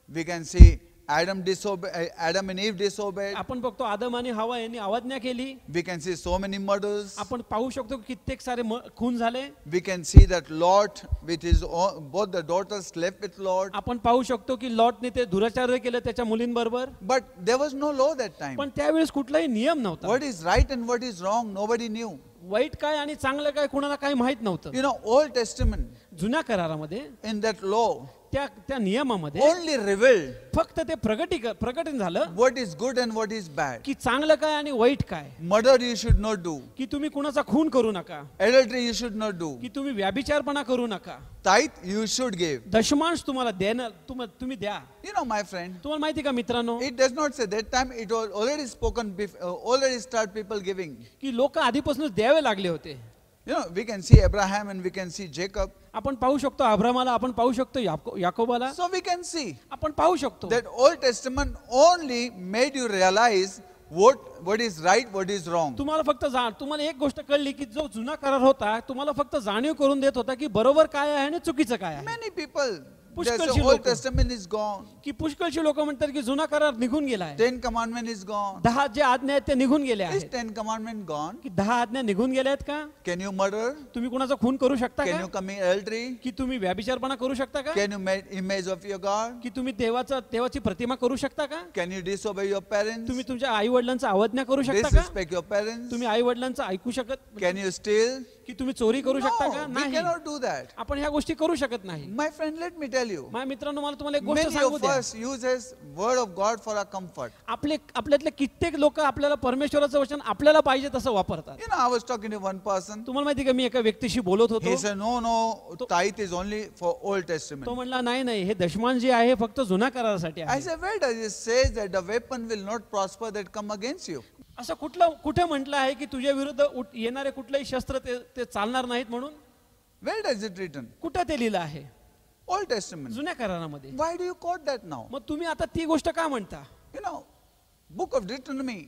We can see Adam and Eve disobeyed. आपण बघतो आदम आणि हवा यांनी अवज्ञा केली. We can see so many murders. आपण पाहू शकतो की कित्येक सारे खून झाले. We can see that Lot with his own, both the daughters slept with Lot. आपण पाहू शकतो की लॉटने ते दुराचार्य केलं त्याच्या मुलींबरोबर. But there was no law that time. पण त्यावेळेस कुठलाही नियम नव्हता. What is right and what is wrong, nobody knew. वाईट काय आणि चांगलं काय कुणाला काही माहित नव्हतं. You know, Old Testament, जुन्या करारामध्ये in that law, त्या नियमामध्ये only revealed फक्त ते प्रकटन झालं what is good and what is bad. की चांगलं काय आणि वाईट काय. Murder you should not do. की तुम्ही कुणाचा खून करू नका. Adultery you should not do. की तुम्ही व्याभिचारपणा करू नका. Tithe you should give. दशमांश तुम्हाला देणार तुम्ही द्या. You know, my friend, तुम्हाला माहिती का मित्रांनो, it does not say that time it was already spoken, already start people giving. की लोक आधीपासूनच द्यावे लागले होते. You know, we can see Abraham and we can see Jacob. आपण पाहू शकतो अब्रामाला, आपण पाहू शकतो याकोबाला. So we can see आपण पाहू शकतो that Old Testament only made you realize what is right, what is wrong. तुम्हाला एक गोष्ट कळली की जो जुना करार होता तुम्हाला फक्त जाणीव करून देत होता की बरोबर काय आहे आणि चुकीचं काय आहे. Many people, they पुष्कळशी say Old लोकं. Testament is gone. की पुष्कळशी लोक म्हणतात की जुना करार निघून गेला आहे. 10 commandment is gone. 10 जे आज्ञा आहेत ते निघून गेले Is आहेत. 10 commandment gone? की 10 आज्ञा निघून गेल्या आहेत का. Can you murder? तुम्ही कुणाचा खून करू शकता Can you का. commit adultery? की तुम्ही व्याभिचारपणा करू शकता का. Can you make image of your God? की तुम्ही देवाची प्रतिमा करू शकता का. Can you disobey your parents? तुम्ही तुमच्या आई वडिलांचा अवज्ञा करू शकता का. Disrespect your parents? तुम्ही आई वडिलांचं ऐकू शकत. Can you steal? की तुम्ही चोरी करू शकता का. No, we नाही, cannot do that. आपण ह्या गोष्टी करू शकत नाही. My friend, let me tell you. माझ्या मित्रांनो, मला तुम्हाला एक गोष्ट Many सांगू of द्या. us uses word of God for our comfort. आपल्यातले कित्येक लोक आपल्याला परमेश्वराचं वचन आपल्याला पाहिजे तसं वापरतात. You know, I was talking to one person. तुम्हाला माहिती का, मी एका व्यक्तीशी बोलत He होतो. said, no, tithe is only for Old Testament. तो म्हणला नाही हे दशमान जे आहे फक्त जुना करारासाठी I आहे. said, where does it say that the weapon will not prosper that come against you? असं कुठे म्हटलं आहे की तुझ्या विरुद्ध येणारे कुठलेही शस्त्र ते चालणार नाहीत म्हणून. Where does it written? कुठं ते लिहिलं आहे. Old Testament. जुन्या करारामध्ये. Why do you quote that now? मग तुम्ही आता ती गोष्ट का म्हणता. You know, book of Deuteronomy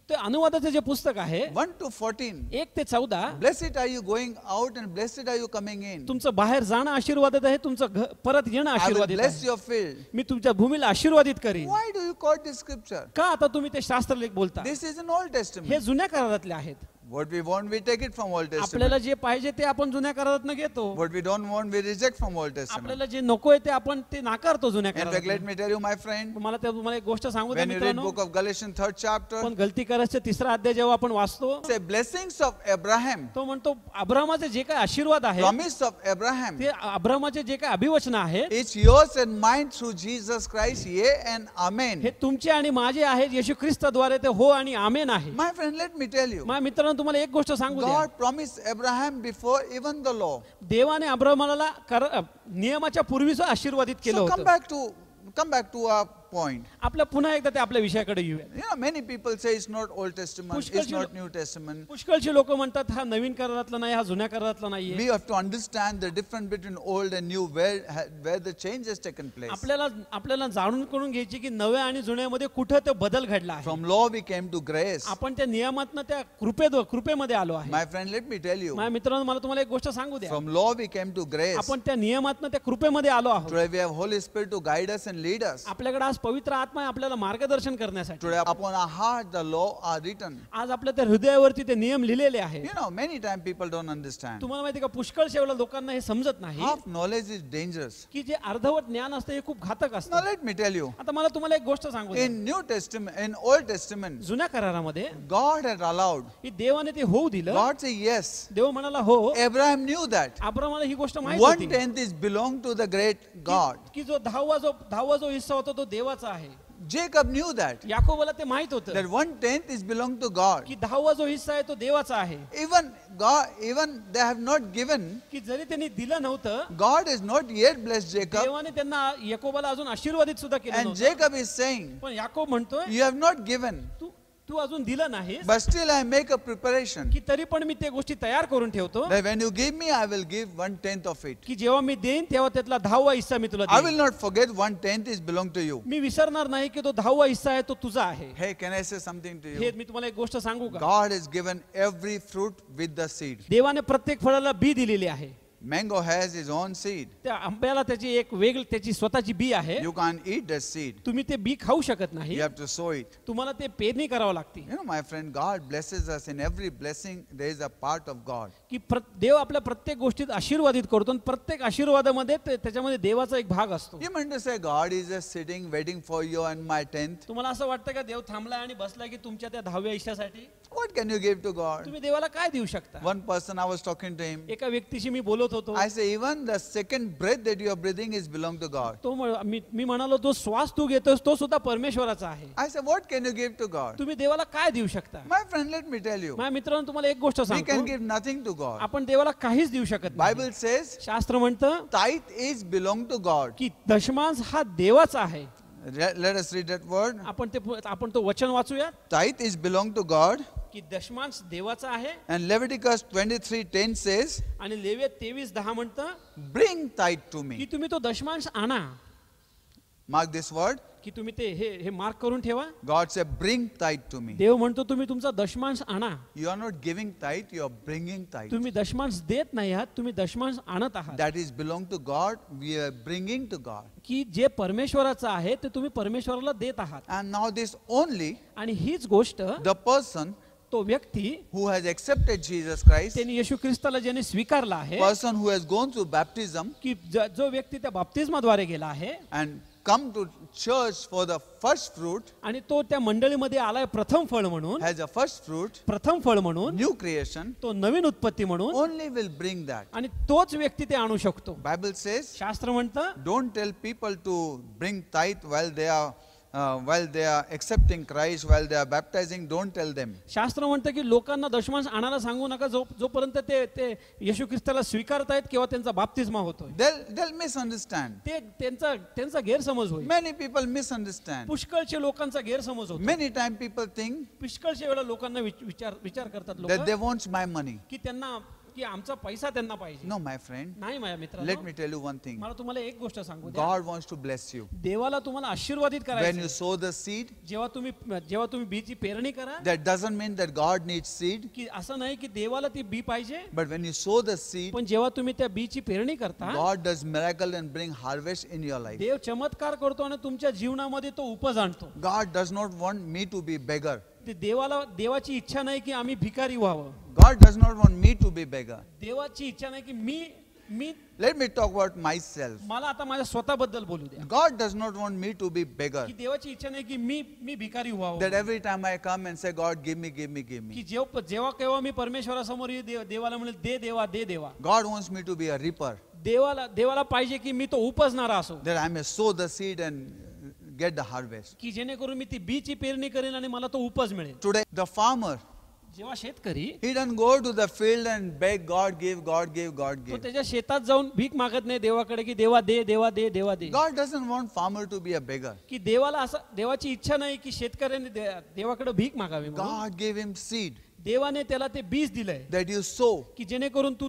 ते अनुवादाचं जे पुस्तक आहे 1 to 14. 1 ते 14, Blessed are you going out and blessed are you coming in. तुमचं बाहेर जाणं आशीर्वादित आहे, तुमचं परत येणं I will आशीर्वादित bless आहे. your field. मी तुमच्या भूमीला आशीर्वादित करीन. Why do you quote this scripture? का आता तुम्ही ते शास्त्रलेख बोलता. This is in Old हे Testament. जुन्या करारातले आहेत. What we want, we take it from Old आपल्याला Testament. जे पाहिजे ते आपण जुन्या करारातनं घेतो. What we don't want, we reject from Old Testament. आपल्याला जे नकोय ते आपण ते नाकारतो जुन्या In fact, let करारात. me tell you, my friend, मला तुम्हाला एक गोष्ट सांगू द्या when you read मित्रांनो, book of Galatians 3rd chapter, पण गलती करायचे 3रा अध्याय जेव्हा आपण वाचतो, say blessings of Abraham, तो म्हणतो अब्रामाचे जे काही आशीर्वाद आहे, promise of Abraham, ते अब्रामाचे जे काही अभिवचन आहेत, it's yours and mine through Jesus Christ, yea and amen. हे तुमचे आणि माझे आहेत. येशू ख्रिस्ताद्वारे ते हो आणि आमेन आहे. My friend, let me tell you, माझ्या मित्रांनो, तुम्हाला एक गोष्ट सांगू द्या. God promised Abraham before even the law. देवाने अब्रामाला नियमाच्या पूर्वीच आशीर्वादित केलं So होतं. come back to our point. आपल्या पुन्हा एकदा ते आपल्या विषयाकडे येऊया. You know, many people say it's not Old Testament, it's पुष्कळशी not New Testament. पुष्कळशी लोक म्हणतात हा नवीन करारातला नाही, हा जुन्या करारातला We नाहीये. have to understand the difference between old and new, where the change has taken place. आपल्याला जाणून करून घ्यायची की नव्या आणि जुन्यामध्ये कुठं तो बदल घडला आहे. From law we came to grace. आपण त्या नियमातनं त्या कृपेमध्ये आलो आहे. My friend, let me tell you, माझ्या मित्रांनो, मला तुम्हाला एक गोष्ट सांगू द्या. from law we came to grace. आपण त्या नियमातनं त्या कृपेमध्ये आलो आहोत. Today we have Holy Spirit to guide us and lead us. आपल्याकडे आज पवित्र आत्मा आहे आपल्याला मार्गदर्शन करण्यासाठी. Today upon our heart the law are written. आज आपल्या त्या हृदयावरती ते नियम लिहिलेले आहेत. You know, many times people don't understand. तुम्हाला माहिती का, पुष्कळ शेवला लोकांना हे समजत नाही Half knowledge is dangerous. की जे अर्धवट ज्ञान असतं हे खूप घातक Now असतं. let me tell you, आता मला तुम्हाला एक गोष्ट सांगू द्या. in New Testament, in Old Testament, जुन्या करारामध्ये God had allowed. की देवाने ते होऊ दिलं. God said yes. देव म्हणाला हो. Abraham knew that. अब्रामाला ही गोष्ट माहित होती 1/10 is belonged to the great God. की जो दहावा जो हिस्सा होता तो देवाचा आहे. Jacob knew that. याकोबाला ते माहित होतं That 1/10 is belonged to God. की 10वा जो हिस्सा आहे तो देवाचा आहे. Even they have not given. की जरी त्यांनी दिलं नव्हतं, God has not yet blessed Jacob. देवाने त्यांना याकोबाला अजून आशीर्वादित सुद्धा केलं And नव्हतं. Jacob is saying, पण याकोब म्हणतोय you have not given, तू अजून दिलं नाही, but still I make a preparation. की तरी पण मी ते गोष्टी तयार करून ठेवतो, That when you give me, I will give 1/10 of it. की जेव्हा मी देईन तेव्हा त्यातला 10वा हिस्सा मी तुला I will देईन. not forget 1/10 is belong to you. मी विसरणार नाही की तो 10वा हिस्सा आहे तो तुझा आहे. Hey, can I say something to हे you? मी तुम्हाला एक गोष्ट सांगू का, God has given every fruit with the seed. देवाने प्रत्येक फळाला बी दिलेली आहे. Mango has its own seed. त्या आंब्याला त्याची एक वेगळी त्याची स्वतःची बी आहे. You can't eat that seed. तुम्ही ते बी खाऊ शकत नाही, You have to sow it. तुम्हाला ते पेरणी करावं लागते. You know, my friend, God blesses us in every blessing. There is a part of God. की देव आपल्या प्रत्येक गोष्टीत आशीर्वादित करतो आणि प्रत्येक आशीर्वादामध्ये त्याच्यामध्ये देवाचा एक भाग असतो. You meant to say God is just sitting waiting for you and my 10th? तुम्हाला असं वाटतं का देव थांबलाय आणि बसलाय की तुमच्या त्या 10व्या हिश्श्यासाठी? What can you give to God? तुम्ही देवाला काय देऊ शकता? One person I was talking to him. एका व्यक्तीशी मी बोलत होतो. I say even the second breath that you are breathing is belong to God. तो मी म्हणालो तो श्वास तू घेतोस तो सुद्धा परमेश्वराचा आहे. I say what can you give to God? तुम्ही देवाला काय देऊ शकता? My friend, let me tell you. माझ्या मित्रांनो, तुम्हाला एक गोष्ट We can सांगतो, give nothing to God. आपण देवाला काहीच देऊ शकत नाही. Bible says शास्त्र म्हणतं tithe is belong to God. की दशमांश हा देवाचा आहे. Let us read that word. आपण तो वचन वाचूया Tithe is belong to God. की दशमांश देवाचा आहे. And Leviticus 23:10 says, आणि लेव्य 23:10 म्हणतं bring tithe to की me. तुम्ही तो दशमांश आणा. Mark this word. की तुम्ही ते हे मार्क करून ठेवा. God said, bring tithe to me. देव म्हणतो तुम्ही तुमचा दशमांश आणा. You are not giving tithe, you are bringing tithe. तुम्ही दशमांश देत नाही आहात, तुम्ही दशमांश आणत आहात. That is belong to God, we are bringing to God. की जे परमेश्वराचं आहे ते तुम्ही परमेश्वराला देत आहात. And now this only आणि हीच गोष्ट the person तो व्यक्ती who has accepted Jesus Christ, त्यांनी येशू ख्रिस्ताला ज्याने स्वीकारला आहे, person who has gone through baptism की जो व्यक्ती त्या बाप्तिस्माद्वारे गेला आहे and come to church for the first fruit, आणि तो त्या मंडळीमध्ये आलाय प्रथम फळ म्हणून, has a first fruit, प्रथम फळ म्हणून, new creation, तो नवीन उत्पत्ती म्हणून, only will bring that. आणि तोच व्यक्ती ते आणू शकतो. Bible says, शास्त्र म्हणतं don't tell people to bring tithe while they are accepting Christ, while they are baptizing. Don't tell them. शास्त्र म्हणतं की लोकांना दशमांश आणायला सांगू नका जोपर्यंत ते येशू ख्रिस्ताला स्वीकारतायत किंवा त्यांचा बाप्तिस्मा होतोय. They'll misunderstand. ते त्यांचा गैरसमज होईल. Many people misunderstand. पुष्कळचे लोकांचा गैरसमज होतो. Many times people think पुष्कळच्या वेळा लोकांना विचार करतात that लोक they want my money. की त्यांना की आमचा पैसा त्यांना पाहिजे. No, my friend. नाही माझ्या Let मित्रांनो, me tell you one thing. मला तुम्हाला एक गोष्ट सांगू द्या. God wants to bless you. देवाला तुम्हाला आशीर्वादित When करायचं. you sow the seed, जेव्हा तुम्ही बीची पेरणी करा, that doesn't mean that God needs seed. की असं नाही की देवाला ती बी पाहिजे, But when you sow the seed, पण जेव्हा तुम्ही त्या बीची पेरणी करता, God does miracle and bring harvest in your life. देव चमत्कार करतो आणि तुमच्या जीवनामध्ये तो उपज आणतो. God does not want me to be beggar. ते देवाची इच्छा नाही की आम्ही भिकारी व्हावं. God does not want me to be beggar. देवाची इच्छा नाही की मी Let me talk about myself. मला आता माझ्या स्वतःबद्दल बोलू द्या. God does not want me to be beggar. की देवाची इच्छा नाही की मी भिकारी व्हावं. That every time I come and say, God, give me, give me, give की me. जेव्हा केव्हा मी परमेश्वरासमोर देवाला म्हणेल दे देवा. God wants me to be a reaper. देवाला पाहिजे की मी तो उपजणारा असो. That I may sow the seed and get the harvest. की जेणेकरून मी ती बीची पेरणी करेन आणि मला तो उपज मिळेल. Today, the farmer, जेव्हा शेतकरी he doesn't go to the field and beg, God give, God give, God तो give. त्याच्या शेतात जाऊन भीक मागत नाही देवाकडे की देवा दे. God doesn't want farmer to be a beggar. की देवाची इच्छा नाही की शेतकऱ्याने देवाकडे भीक मागावी म्हणून. God gave him seed देवाने त्याला ते बीज दिलंय that you sow, की जेणेकरून तू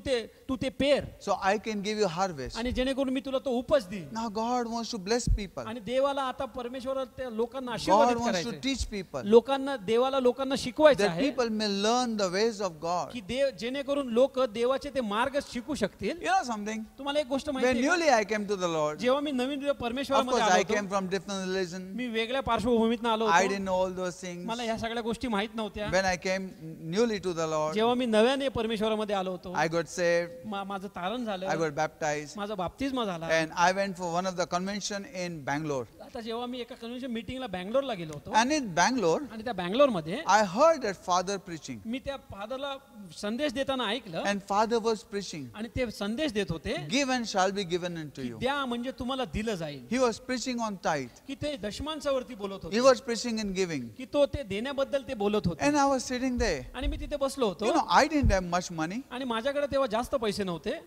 ते पेर so I can give you harvest. आणि जेणेकरून मी तुला तो उपज देईन. Now God wants to bless people. आणि देवाला आता परमेश्वर त्या लोकांना God आशीर्वादित wants to करायचं teach people लोकांना शिकवायचं that आहे people may learn the ways of God. की जेणेकरून लोक देवाचे ते मार्ग शिकू शकतील. You know something? तुम्हाला एक गोष्ट When माहिती आहे newly I came to the Lord, जेव्हा मी नवीन of परमेश्वरामध्ये course आलो I came होतो, from different religion. मी वेगळ्या पार्श्वभूमीतून आलो I होतो. didn't know all those things. मला ह्या सगळ्या गोष्टी माहित नव्हत्या. When I came newly to the Lord, जेव्हा मी नव्याने परमेश्वरामध्ये आलो होतो, I got saved, माझं तारण I झालं, got baptized, माझा बाप्तिस्मा झाला. and I went for one of the convention in Bangalore. आता जेव्हा मी एका कन्व्हेन्शन मीटिंगला बँगलोरला गेलो होतो And in Bangalore, आणि त्या बँगलोर मध्ये I heard that father preaching, मी त्या फादरला संदेश देताना ऐकलं and father was preaching, आणि ते संदेश देत होते give and shall be given unto की you. द्या म्हणजे तुम्हाला दिलं जाईल. He was preaching on tithe. की ते दशमांशावरती बोलत He होते was preaching in giving. की तो ते देण्याबद्दल ते बोलत होते. And I was sitting there. आणि मी तिथे बसलो You होतो know, I didn't have much money. आणि माझ्याकडे तेव्हा जास्त पैसे नव्हते.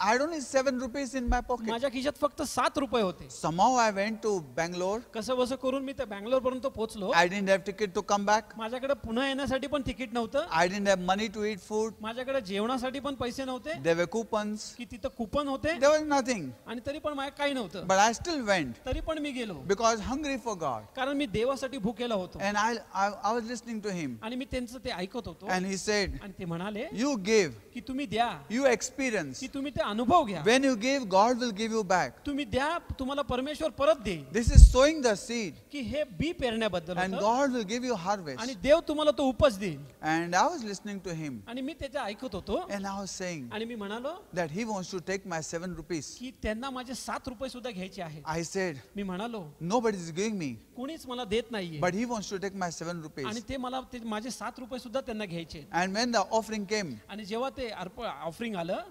I had only 7 rupees in my pocket. माझ्या खिशात फक्त 7 रुपये होते. Somehow I went to Bangalore. कसं बसं करून मी त्या बँगलोर पर्यंत पोहोचलो. I didn't have ticket to come back. माझ्याकडे पुन्हा येण्यासाठी पण तिकीट नव्हतं. I didn't have money to eat food. माझ्याकडे जेवणासाठी पण पैसे नव्हते. There were coupons. की तिथं कुपन होते There was nothing. आणि तरी पण माझ्या काही नव्हतं. But I still went तरी पण मी गेलो because hungry for God. कारण मी देवासाठी भुकेला होतो. And I was listening to him. आणि मी त्यांचं ते ऐकत होतो. And he said, आणि ते म्हणाले you give, की तुम्ही द्या, you experience. की तुम्ही ते अनुभव घ्या. When you give, God will give you back. तुम्ही द्या, तुम्हाला परमेश्वर परत देईल. This is sowing the seed. की हे बी पेरण्याबद्दल And होतं. God will give you आणि harvest. देव तुम्हाला तो उपज देईल. And I was listening to him. आणि मी त्याचं ऐकत होतो And I was saying आणि मी म्हणालो that he wants to take my 7 rupees. की त्यांना माझे 7 रुपये सुद्धा घ्यायचे आहेत. I said, मी म्हणालो nobody is giving me. कुणीच मला देत नाहीये But he wants to take my 7 आणि rupees. ते मला माझे 7 रुपये सुद्धा त्यांना घ्यायचे आहेत. And when the offering came, आणि जेव्हा ते ऑफरिंग आलं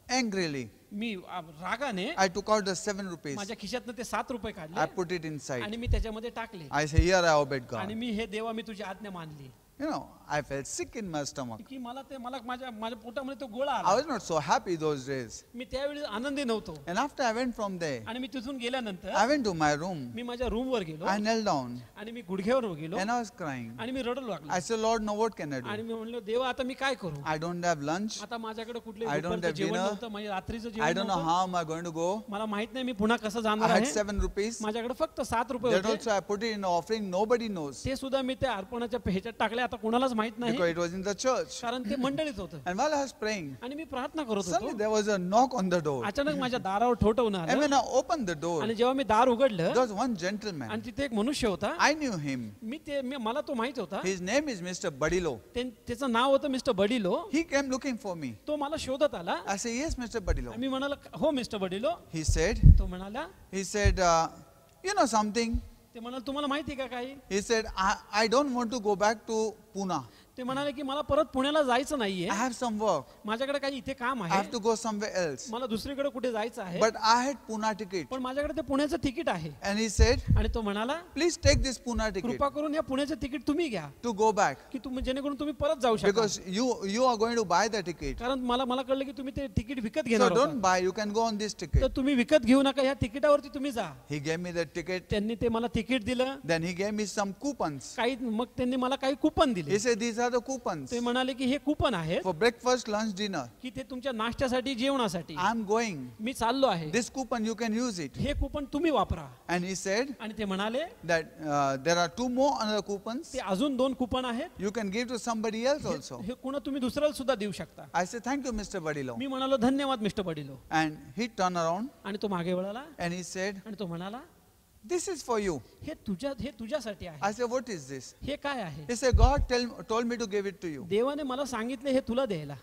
angrily, मी रागाने I took out the 7 rupees. माझ्या खिशातनं ते 7 रुपये I काढले put it inside. आणि मी त्याच्यामध्ये टाकले I say, here I obeyed आणि God. मी हे देवा मी तुझी आज्ञा मानली. You know, I felt sick in my stomach. की मला माझ्या पोटामध्ये तो गोळा I आला. was not so happy those days. मी त्यावेळी आनंदी नव्हतो. And after I went from there, आणि मी तिथून गेल्यानंतर I went to my room. मी माझ्या रूम वर गेलो I knelt down आणि मी गुडघ्यावर गेलो and I was crying. आणि मी रडू लागलो. I said, Lord, now what can I आणि do? मी म्हणलो देवा आता मी काय करू. I don't have lunch. आता माझ्याकडे कुठले I don't दुपारचं have जेवण dinner. नव्हतं, माझ्या रात्रीचं I जेवण don't know नव्हतं. how am I going to go. मला माहित नाही मी पुन्हा कसं I जाणार had आहे. 7 rupees. माझ्याकडे फक्त 7 रुपये That होते. also I put it in the offering. Nobody knows ते सुद्धा मी त्या अर्पणाच्या ह्याच्यात टाकले. आता कोणालाच माहित नाही because it was in the church. कारण ते मंडळीत होतं. And while I was praying, आणि मी प्रार्थना करत suddenly होतो. there was a knock on the door. अचानक माझ्या दारावर ठोठवणं And आलं when I opened the door, आणि जेव्हा मी दार उघडलं there was one gentleman. आणि तिथे एक मनुष्य होता. I knew him. मला तो माहित होता. His name is Mr. Badilo. त्याचं नाव होतं mister बडिलो. He came looking for me. तो मला शोधत आला. I said, yes, Mr. Badilo. मी म्हणाला हो मिस्टर बडिलो. He said, तो म्हणाला you know something? ते म्हणाल तुम्हाला माहिती का काही. He said, I don't want to go back to Pune. ते म्हणाले की मला परत पुण्याला जायचं नाहीये. I have some work. माझ्याकडे काही इथे काम I आहे. have to go somewhere else. मला दुसरीकडे कुठे जायचं आहे. But I had Pune ticket. पण माझ्याकडे ते पुण्याचं तिकीट आहे. And he said, आणि तो म्हणाला please take this Pune ticket कृपा करून या पुण्याचं तिकीट तुम्ही घ्या to go back. की तुम्ही जेणेकरून तुम्ही परत जाऊ शकता. Because you are going to buy the ticket. कारण मला कळलं की तुम्ही ते तिकीट विकत So घेणार don't होता. buy, you can go on this तर ticket. तुम्ही विकत घेऊ नका, या तिकिटावरती तुम्ही जा. He gave me the ticket. त्यांनी ते मला तिकीट दिलं. Then he gave me some coupons. काही मग त्यांनी मला काही कुपन दिले. He said, these are the coupons ते म्हणाले की हे कुपन आहेत for breakfast, lunch, dinner. की ते तुमच्या नाश्त्यासाठी जेवणासाठी. I'm going. मी चाललो आहे. This coupon, you can use it. हे कुपन तुम्ही वापरा. And he said आणि ते म्हणाले that there are 2 more other coupons. ते अजून 2 कुपन आहेत. You can give to somebody else also. हे कुणा तुम्ही दुसऱ्याला सुद्धा देऊ शकता. I said, thank you, Mr. Badilo. मी म्हणालो धन्यवाद mister बडिलो. And he turned around आणि तो मागे वळाला and he said, आणि तो म्हणाला This is for you. हे तुझ्यासाठी आहे. I said, what is this? हे काय आहे? He said, God told me to give it to you. देवाने मला सांगितले हे तुला द्यायला.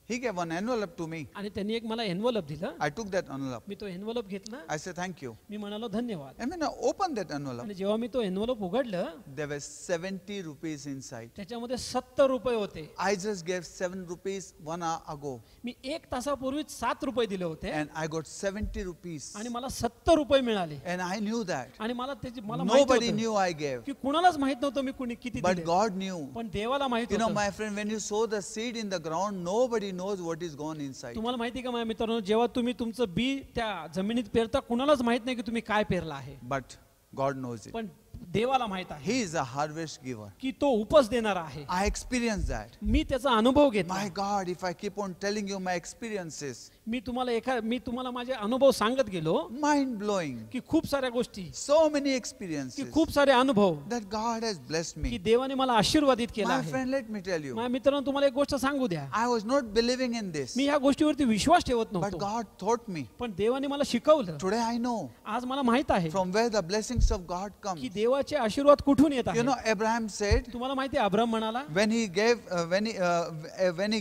He gave one envelope to me. आणि त्यांनी एक मला एनव्हलप दिलं. I took that envelope. मी तो एनव्हलप घेतला. I said, thank you. मी म्हणालो धन्यवाद. And when I opened that envelope, आणि जेव्हा मी तो एनव्हलप उघडलं there were 70 rupees inside. त्याच्यामध्ये 70 रुपये होते. I just gave 7 rupees 1 hour ago. मी 1 तासापूर्वीच 7 रुपये दिले होते. And I got 70 rupees. आणि मला 70 रुपये मिळाले. And I knew that. आणि मला माहिती Nobody होतं knew I gave. की कुणालाच माहित नव्हतं मी किती But दिले. God knew. पण देवाला माहित You know, होतं. my friend, when you sow the seed in the ground, nobody knows what is going inside. तुम्हाला माहिती का माझ्या मित्रांनो, जेव्हा तुम्ही तुमचं बी त्या जमिनीत पेरता कुणालाच माहित नाही की तुम्ही काय पेरला आहे. But God knows it. पण देवाला माहित आहे He is a harvest giver. की तो उपज देणारा आहे. I experienced that. मी त्याचा अनुभव घेतला. My God, if I keep on telling you my experiences, मी तुम्हाला माझे अनुभव सांगत गेलो mind blowing. की खूप साऱ्या गोष्टी, So many की experiences खूप सारे अनुभव that God has blessed की me. देवाने मला आशीर्वादित केला My आहे. friend, let me tell you, माझ्या मित्रांनो तुम्हाला एक गोष्ट सांगू द्या. I was not believing in this, मी ह्या गोष्टीवरती विश्वास ठेवत but नव्हतो. God taught me. पण देवाने मला शिकवलं. Today I know आज मला माहित आहे from where the blessings of God come. की देवाचे आशीर्वाद कुठून येत You know, आहेत. Abraham said तुम्हाला माहिती आहे अब्राम म्हणाला when he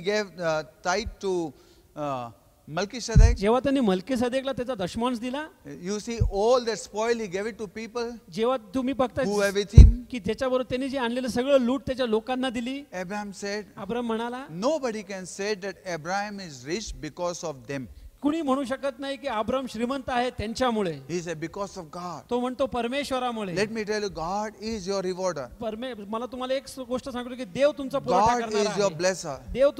gave tithe to Melchizedek, जेव्हा त्यांनी मल्कीसदेकला त्याचा दशमांश दिला, you see all that spoil he gave it to people जेव्हा तुम्ही who were बघताय with him. की त्याच्याबरोबर त्यांनी जे आणलेलं सगळं लूट त्याच्या लोकांना दिली. Abraham said, अब्राम म्हणाला nobody can say that Abraham is rich because of them. कुणी म्हणू शकत नाही की अब्राम श्रीमंत आहे त्यांच्यामुळे. He said, because of God. तो म्हणतो परमेश्वरामुळे. Let me tell you, God is your rewarder. मला तुम्हाला एक गोष्ट सांगतो की देव तुमचा पुरवठा God करणारा is your आहे. blesser. देव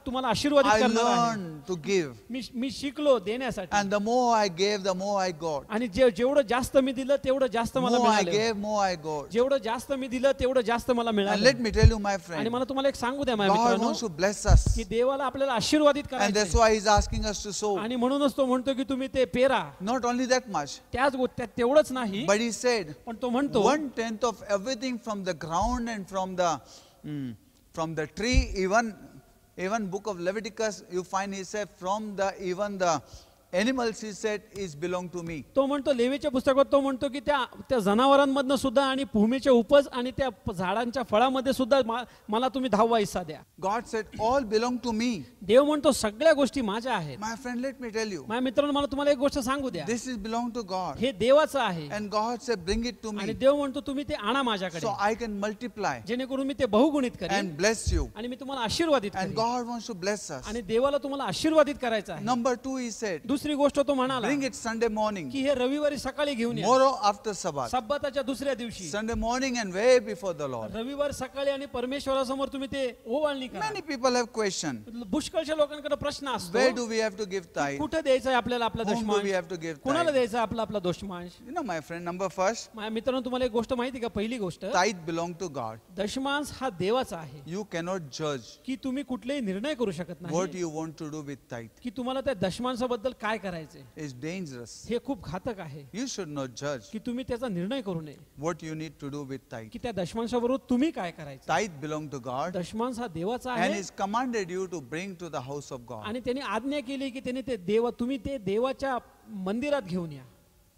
तुम्हाला आशीर्वादित I करणार आहे. learned to give. मी शिकलो देण्यासाठी. And the more I gave, the more I got. आणि जेवढं जास्त मी दिलं तेवढं जास्त मला More I मिळालं. gave, more I got. जेवढं जास्त मी दिलं तेवढं जास्त मला And मिळालं. let me tell you, my आणि friend, मला तुम्हाला एक सांगू द्या माझ्या God मित्रांनो wants to bless us. की देवाला आपल्याला आशीर्वादित And that's करायचं. why He's asking us to sow. आणि म्हणूनच तो म्हणतो की तुम्ही ते पेरा. Not only that much, तेवढंच नाही, but He said, पण तो म्हणतो 1/10 of everything from the ground and from the tree, even book of Leviticus, you find He said, from even the animals, He said, is belong to me. तो म्हणतो लेवीच्या पुस्तकात तो म्हणतो की त्या जनावरांमधनं सुद्धा आणि भूमीचे उपज आणि त्या झाडांच्या फळामध्ये सुद्धा मला तुम्ही 10वा हिस्सा द्या. God said, all belong to me. देव म्हणतो सगळ्या गोष्टी माझ्या आहेत. My friend, let me tell you, माझ्या मित्रांनो मला तुम्हाला एक गोष्ट सांगू द्या. this is belong to God. हे देवाचं आहे. And God said, bring it to आणि me देव म्हणतो तुम्ही ते आणा माझ्याकडे so I can multiply जेणेकरून मी ते बहुगुणित करेन and bless you. आणि मी तुम्हाला आशीर्वादित And करेन. God wants to bless us. आणि देवाला तुम्हाला आशीर्वादित करायचं आहे. Number 2, He said, दुसरी गोष्ट तो म्हणाला bring it Sunday morning, की हे रविवारी सकाळी घेऊन या. tomorrow after Sabbath, सब्बाताच्या दुसऱ्या दिवशी Sunday morning and way before the Lord. रविवार सकाळी आणि परमेश्वरासमोर तुम्ही ते ओवाळणी करा. Many people have questioned, पुष्कळच्या लोकांकडे प्रश्न असतो where do we have to give tithe? कुठे द्यायचं आहे आपल्याला आपला Whom do we दशमांश, have to give कोणाला tithe? द्यायचं आहे आपला दशमांश. You know, my friend, number first, माझ्या मित्रांनो तुम्हाला एक गोष्ट माहिती का, पहिली गोष्ट tithe belong to God. दशमांश हा देवाचा आहे. You cannot judge की तुम्ही कुठलेही निर्णय करू शकत what नाही you want to do with tithe. की तुम्हाला त्या दशमांशाबद्दल काय करायचंय. It's dangerous. हे खूप घातक आहे You should not judge की तुम्ही त्याचा निर्णय करू नये what you need to do with tithe. की त्या दशमांशाबरोबर तुम्ही काय करायचं. Tithe belong to God, दशमांश हा देवाचा and आहे He's commanded you to bring to the house of God. आणि त्यांनी आज्ञा केली की तुम्ही ते देवाच्या मंदिरात घेऊन या.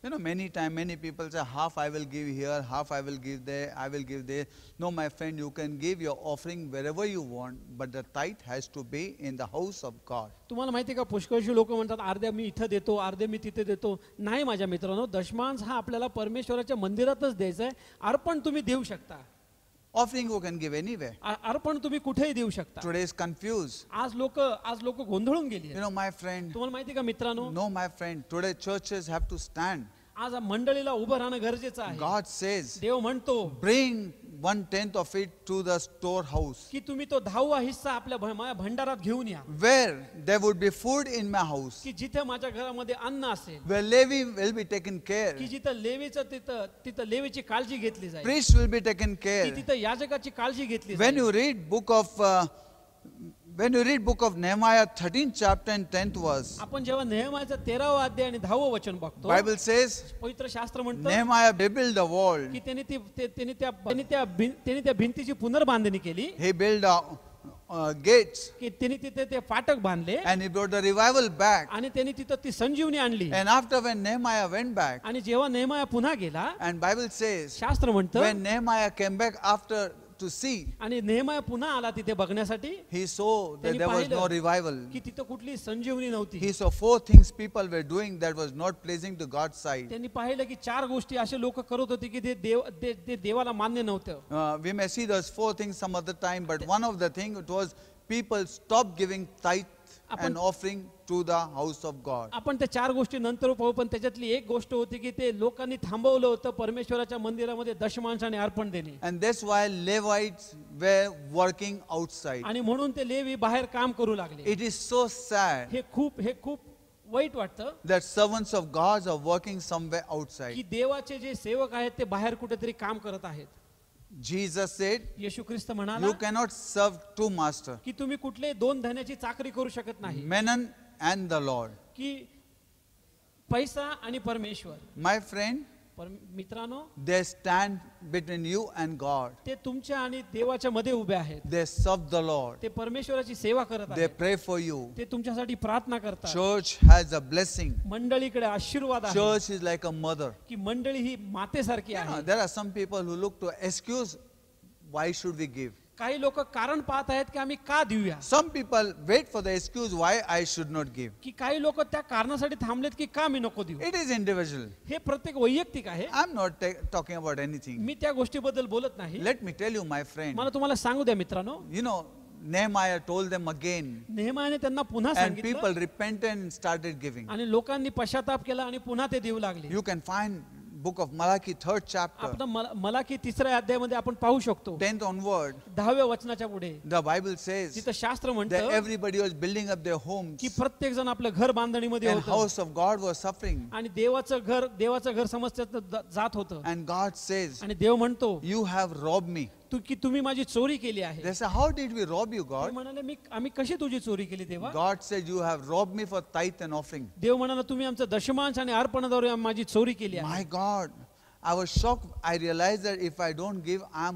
You know, many people say, half I will give here, half I will give there, I will give there. No, my friend, you can give your offering wherever you want, but the tithe has to be in the house of God. तुम्हाला माहिती आहे का, पुष्कळशी लोक म्हणतात अर्ध्या मी इथं देतो, अर्धे मी तिथे देतो. नाही माझ्या मित्रांनो, दशमांश हा आपल्याला परमेश्वराच्या मंदिरातच द्यायचा आहे. अर्पण तुम्ही देऊ शकता. Offering you can give anywhere. अर्पण तुम्ही कुठेही देऊ शकता. Today is confused. आज लोक गोंधळून गेली आहेत. You know, my friend, तुम्हाला माहिती आहे का मित्रांनो, no, my friend, today churches have to stand. आज मंडळीला उभं राहणं गरजेचं आहे. God says, देव म्हणतो bring 1/10 of it to the storehouse, की तुम्ही तो 10वा हिस्सा आपल्या माझ्या भंडारात घेऊन या. where there would be food in my house, की जिथे माझ्या घरामध्ये अन्न असेल, where Levi will be taken care, की जिथं लेवीचं तिथं लेवीची काळजी घेतली जाईल, priests will be taken की care. तिथं याजकाची काळजी घेतली When जाईल. you read book of Nehemiah 13th chapter and 10th verse, आपण जेव्हा नेहमीचं 13वा अध्याय आणि 10वं वचन बघतो, Bible says पवित्र शास्त्र म्हणतं Nehemiah rebuilt the wall. की त्यांनी त्या भिंतीची पुनर्बांधणी केली. He built gates, की त्यांनी तिथे ते फाटक बांधले and he brought the revival back. आणि त्यांनी तिथं ती संजीवनी आणली. And after when Nehemiah went back, आणि जेव्हा नेहमाया पुन्हा गेला, and Bible says, शास्त्र म्हणतं, when Nehemiah came back after to see, आणि नेहमाया पुन्हा आला तिथे बघण्यासाठी, he saw that त्यांनी there was no पाहिलं revival. की तिथं कुठली संजीवनी नव्हती. He saw 4 things people were doing that was not pleasing to God's sight. त्यांनी पाहिलं की 4 गोष्टी असे लोक करत होते की ते देवाला मान्य नव्हतं. We may see those 4 things some other time, but one of the things it was people stopped giving tithe and offering to the house of God. आपण त्या 4 गोष्टी नंतर पाहू, पण त्याच्यातली एक गोष्ट होती की ते लोकांनी थांबवलं होतं परमेश्वराच्या मंदिरामध्ये दशमांश आणि अर्पण देणे. And that's why Levites were working outside. आणि म्हणून ते लेवी बाहेर काम करू लागले. It is so sad हे खूप वाईट वाटतं that servants of God are working somewhere की outside. देवाचे जे सेवक आहेत ते बाहेर कुठेतरी काम करत आहेत. Jesus said, येशू ख्रिस्त म्हणाला you cannot serve 2 masters, की तुम्ही कुठले 2 धन्याची चाकरी करू शकत नाही, Mammon and the Lord. की पैसा आणि परमेश्वर. My friend, मित्रांनो, they stand between you and God. ते तुमच्या आणि देवाच्या मध्ये उभे आहेत. They serve the Lord. ते परमेश्वराची सेवा करत They आहेत. pray for you. ते तुमच्यासाठी प्रार्थना करतात. Church has a blessing. मंडळीकडे आशीर्वाद आहे Church is like a mother. की मंडळी ही मातेसारखी आहे. There are some people who look to excuse why should we give. काही लोक कारण पाहत आहेत की आम्ही का देऊया. Some people wait for the excuse why I should not give. की काही लोक त्या कारणासाठी थांबलेत की का मी नको देऊ. It is individual. हे प्रत्येक वैयक्तिक आहे. I'm not talking about anything. मी त्या गोष्टीबद्दल बोलत नाही. Let me tell you, my friend. मला तुम्हाला सांगू द्या मित्रांनो, You know, Nehemiah told them again, नेहमायाने त्यांना पुन्हा and people सांगितलं repented and started giving. आणि लोकांनी पश्चाताप केला आणि पुन्हा ते देऊ लागले. You can find book of Malachi 3rd chapter, आपण मलाकी 3ऱ्या अध्यायामध्ये आपण पाहू शकतो. 10th onward. 10व्या वचनाच्या पुढे The Bible says तिथं शास्त्र that म्हणतं everybody was building up their homes, की प्रत्येक जण आपलं घर बांधणीमध्ये and होतं house of God was suffering. आणि देवाचं घर समस्यात जात होतं. And God says, आणि देव म्हणतो you have robbed me. की तुम्ही माझी चोरी केली आहे. They say, how did we rob you, ते God? म्हणाले आम्ही कशी तुझी चोरी केली देवा. God said, you have robbed me for tithe and offering. देव म्हणाला तुम्ही आमचं दशमांश आणि अर्पणाद्वारे माझी चोरी केली आहे. My God, I was shocked. I realized that if I don't give, I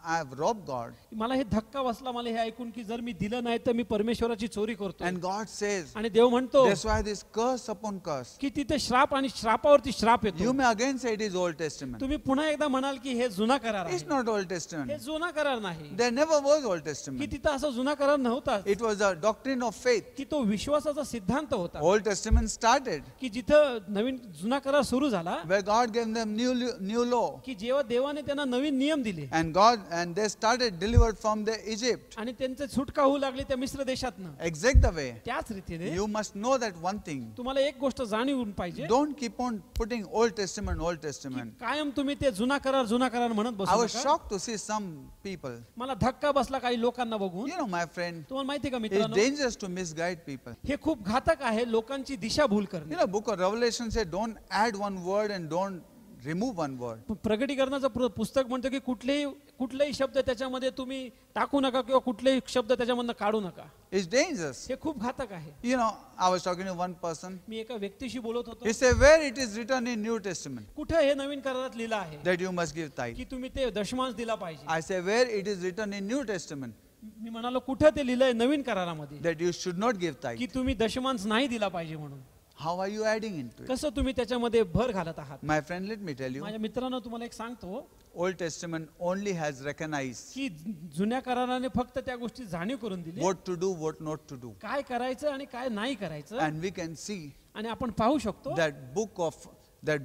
have robbed God. मला हे धक्का बसला मला हे ऐकून की जर मी दिलं नाही तर मी परमेश्वराची चोरी करतो. And God says, आणि देव म्हणतो that's why this curse upon curse. की तिथे श्राप आणि श्रापावरती श्राप येतो. You may again say it is Old Testament. तुम्ही पुन्हा एकदा म्हणाल की हे जुना करार It's आहे. not Old हे Testament. जुना करार नाही. There never was Old की Testament. तिथं असं जुना करार नव्हता. It was a doctrine of faith. की तो विश्वासाचा सिद्धांत होता. Old Testament started की जिथं नवीन जुना करार सुरू झाला where God gave them new law. की जेव्हा देवाने त्यांना नवीन नियम दिले And they started delivered from the Egypt. आणि त्यांचे सुटका होऊ लागली त्या मिस्र देशातनं. Exact the way. त्याच रीतीने You must know that one thing. तुम्हाला एक गोष्ट जाणून पाहिजे Don't keep on putting Old Testament, Old की Testament. कायम तुम्ही ते जुना करार म्हणत I बसू was नका. shocked to see some people. मला धक्का बसला काही लोकांना बघून. You know, my friend, तुम्हाला माहिती का it's मित्रांनो, dangerous to misguide people. हे खूप घातक आहे लोकांची दिशा भूल You करणे. know, book of Revelation says don't add one word and don't remove one word. प्रगटीकरणाचं पुस्तक म्हणतं की कुठलेही शब्द त्याच्यामध्ये तुम्ही टाकू नका किंवा कुठलेही शब्द त्याच्यामधनं काढू नका. It's dangerous. हे खूप घातक आहे. You know, I was talking to one person. मी एका व्यक्तीशी बोलत होतो. He said, where it is written in New Testament कुठे हे नवीन करारात लिहिलं आहे that you must give tithe. की तुम्ही ते दशमांश दिला पाहिजे. I say, where it is written in New Testament मी म्हणालो कुठे ते लिहिलंय नवीन करारामध्ये that you should not give tithe. की तुम्ही दशमांश नाही दिला पाहिजे म्हणून. How are you adding into it? कसं तुम्ही त्याच्यामध्ये भर घालत आहात. My friend, let me tell you, माझ्या मित्रांनो तुम्हाला एक सांगतो Old Testament only has recognized की जुन्या कराराने फक्त त्या गोष्टी जाणीव करून दिली what to do, what not to do. काय करायचं आणि काय नाही करायचं. And we can see आणि आपण पाहू शकतो that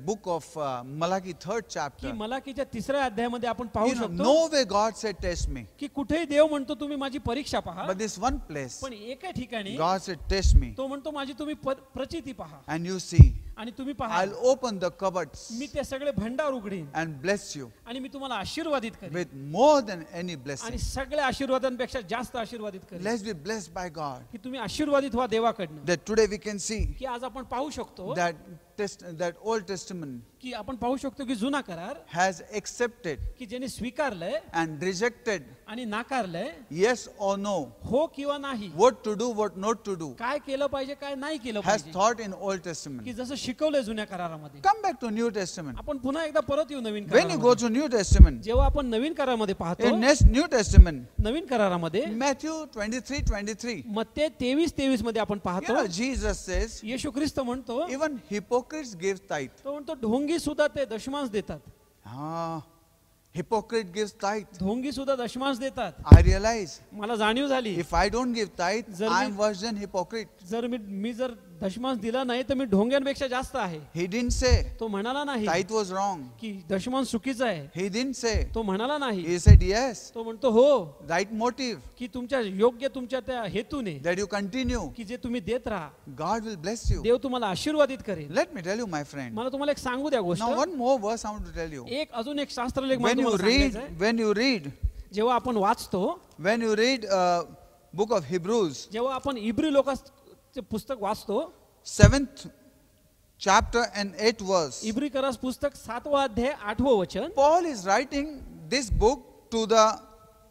book of Malachi 3rd की chapter. मलाकीच्या 3ऱ्या अध्यायामध्ये आपण पाहू You know, शकतो no way God said test me. की कुठेही देव म्हणतो तुम्ही माझी परीक्षा पहा. But this one place, पण एका ठिकाणी God said test me. तो म्हणतो माझी तुम्ही प्रचिती पहा. And you see, आणि तुम्ही पहा I'll open the cupboards मी ते सगळे भंडार उघडीन and bless you आणि मी तुम्हाला आशीर्वादित करेन with more than any आणि blessing. सगळ्या आशीर्वादांपेक्षा जास्त आशीर्वादित करेन. Let's be blessed by God. की तुम्ही आशीर्वादित व्हा देवाकडनं. That today we can see की आज आपण पाहू शकतो that Old Testament की आपण पाहू शकतो की जुना करार has accepted की ज्यांनी स्वीकारलंय and rejected, आणि नाकारलंय, yes or no, हो किंवा नाही, what to do, what not to do, काय केलं पाहिजे काय नाही केलं has पाहिजे, taught in Old की Testament. जसं शिकवलंय जुन्या करारामध्ये. Come back to New Testament. आपण पुन्हा एकदा परत येऊ नवीन When you go करारामध्ये. to New Testament, जेव्हा आपण नवीन करारामध्ये पाहतो, in next New Testament, नवीन करारामध्ये Matthew 23:23, मत्ते 23:23 मध्ये आपण you पाहतो, know, Jesus says, येशू ख्रिस्त म्हणतो, even hypocrites give tithe. तो म्हणतो ढोंगी सुद्धा ते दशमांश देतात. Ah, hypocrite gives tithe. ढोंगी सुद्धा दशमांश देतात. I realize मला जाणीव झाली, if I don't give tithe, जर I'm me- worse than hypocrite. जर मी जर दशमांश दिला नाही तर मी ढोंग्यांपेक्षा जास्त आहे. He didn't say तो म्हणाला नाही tithe was wrong. की दशमांश चुकीचं आहे. He didn't say. तो म्हणाला नाही, He said yes. तो म्हणतो हो, Right motive की तुमच्या योग्य तुमच्या त्या हेतूने that you continue. की जे तुम्ही देत राहा, God will bless you. देव तुम्हाला आशीर्वादित करेल. Let me tell you, my friend. मला तुम्हाला एक सांगू द्या गोष्ट. Now one more verse I want to tell you. एक अजून एक शास्त्रलेख मला When you तुम्हाला read, सांगायचं आहे. when you read, जेव्हा आपण वाचतो, when you read book of Hebrews, जेव्हा आपण इब्री लोकांचे पुस्तक वाचतो, 7th chapter and 8th verse, इब्री करास पुस्तक 7वा अध्याय 8वं वचन, Paul is writing this book to the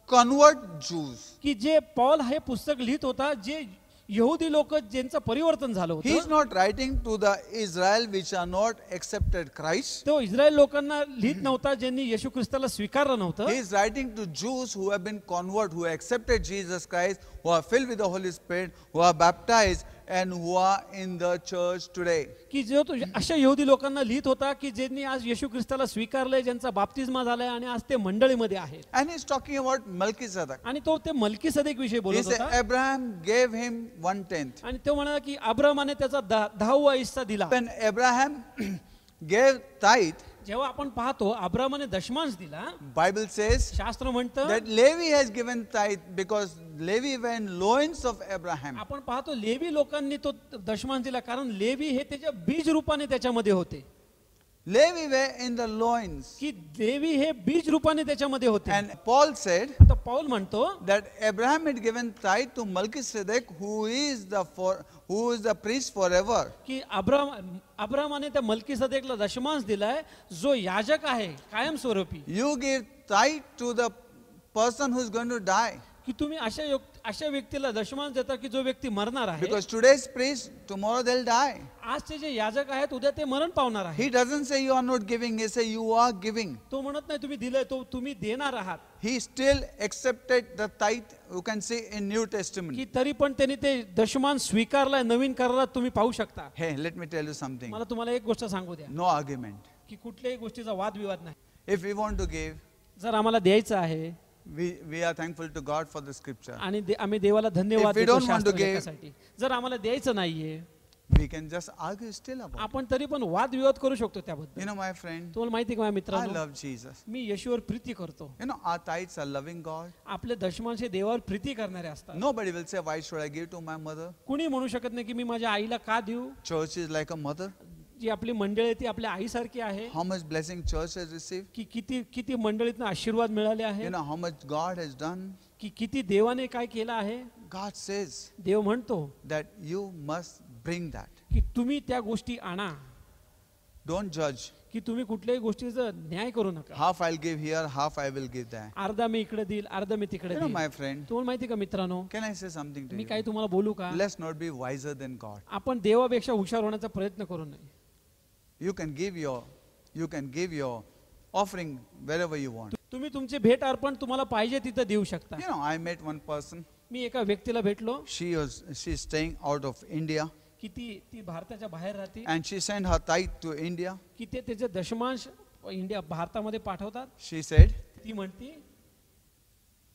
convert Jews. की जे पॉल हे पुस्तक लिहित होता, जे यहुदी लोक ज्यांचं परिवर्तन झालं He is होतं, not writing to the Israel which are not accepted Christ. तो इस्रायल लोकांना लिहित नव्हता ज्यांनी येशू ख्रिस्ताला स्वीकारलं He नव्हतं. is writing to Jews who have been converted, who accepted Jesus Christ, who are filled with the Holy Spirit, who are baptized, and who are in the church today. की जो तो अशा यहुदी लोकांना लिहित होता की ज्यांनी आज येशू ख्रिस्ताला स्वीकारलंय, ज्यांचा बाप्तिस्मा झालाय आणि आज ते मंडळीमध्ये आहेत. And he is talking about Melchizedek. आणि तो ते मल्कीसदेक विषयी He बोलत said होता. Abraham gave him 1/10. आणि तो म्हणाला की अब्रामाने त्याचा 10वा हिस्सा दिला. When Abraham gave tithe, जेव्हा आपण पाहतो अब्रामाने दशमांश दिला, Bible says शास्त्र म्हणतं, that Levi has given tithe because Levi were in loins of Abraham. आपण पाहतो लेवी लोकांनी तो दशमांश दिला कारण लेवी हे त्याच्या बीज रूपाने त्याच्यामध्ये होते. Levi were in the loins. की लेवी हे बीज रूपाने त्याच्यामध्ये होते. And Paul said आता पौल म्हणतो that Abraham had given tithe to Melchizedek, who is the priest forever. की अब्रामाने त्या मल्कीसदेकला दशमांश दिलाय, जो याजक आहे कायमस्वरूपी. You give tithe to the person who is going to die. की तुम्ही अशा व्यक्तीला दशमांश देता की जो व्यक्ती मरणार आहे. Because today's priest, tomorrow they'll die. आजचे जे याजक आहेत उद्या ते मरण पावणार आहे. He doesn't say you are not giving, he say you are giving. तो म्हणत नाही तुम्ही दिलंय, तो तुम्ही देणार आहात. He still accepted the tithe, you can see in New Testament. की तरी पण त्यांनी ते दशमांश स्वीकारलाय. नवीन करारात तुम्ही पाहू शकता. Hey, let me tell you something. मला तुम्हाला एक गोष्ट सांगू द्या, No argument. की कुठल्याही गोष्टीचा वादविवाद नाही. If we want to give, जर आम्हाला द्यायचं आहे we are thankful to God for the scripture. आणि आम्ही देवाला धन्यवाद If we देतो don't want to give, शास्त्रलेखासाठी. जर आम्हाला द्यायचं नाहीये, We can just argue still about it. आपण तरी पण वादविवाद करू शकतो त्याबद्दल. You know, my friend, तुम्हाला माहिती का माझ्या I मित्रांनो, love Jesus. मी येशूवर प्रीती करतो. You know, our tithes are loving God. आपले दशमांश हे देवावर प्रीती करणारे असतात. Nobody will say, why should I give to my mother? कुणी म्हणू शकत नाही की मी माझ्या आईला का देऊ. Church is like a mother. जी आपली मंडळी आहे ती आपल्या आईसारखी आहे. How much blessing church has received? की किती मंडळीतनं आशीर्वाद मिळाले आहे. You know, how much God has done? की किती देवाने काय केलं आहे. God says देव म्हणतो that you must bring that. की तुम्ही त्या गोष्टी आणा. Don't judge. की तुम्ही कुठल्याही गोष्टीचा न्याय करू नका. Half I'll give here, half I will give there. अर्धा मी इकडे देईल, अर्धा मी तिकडे You know, देईल. my friend, तुम्हाला माहिती का मित्रांनो, can I say something to me you? काही तुम्हाला बोलू का. Let's not be wiser than God. आपण देवापेक्षा हुशार होण्याचा प्रयत्न करू नये. You can give your offering wherever you want. तुम्ही तुमचे भेट अर्पण तुम्हाला पाहिजे तिथं देऊ शकता. You know, I met one person. मी एका व्यक्तीला भेटलो She's staying out of India, की ती भारताच्या बाहेर राहते. and she sent her tithe to India. की ते त्याचे दशमांश भारतामध्ये पाठवतात. She said, ती म्हणती,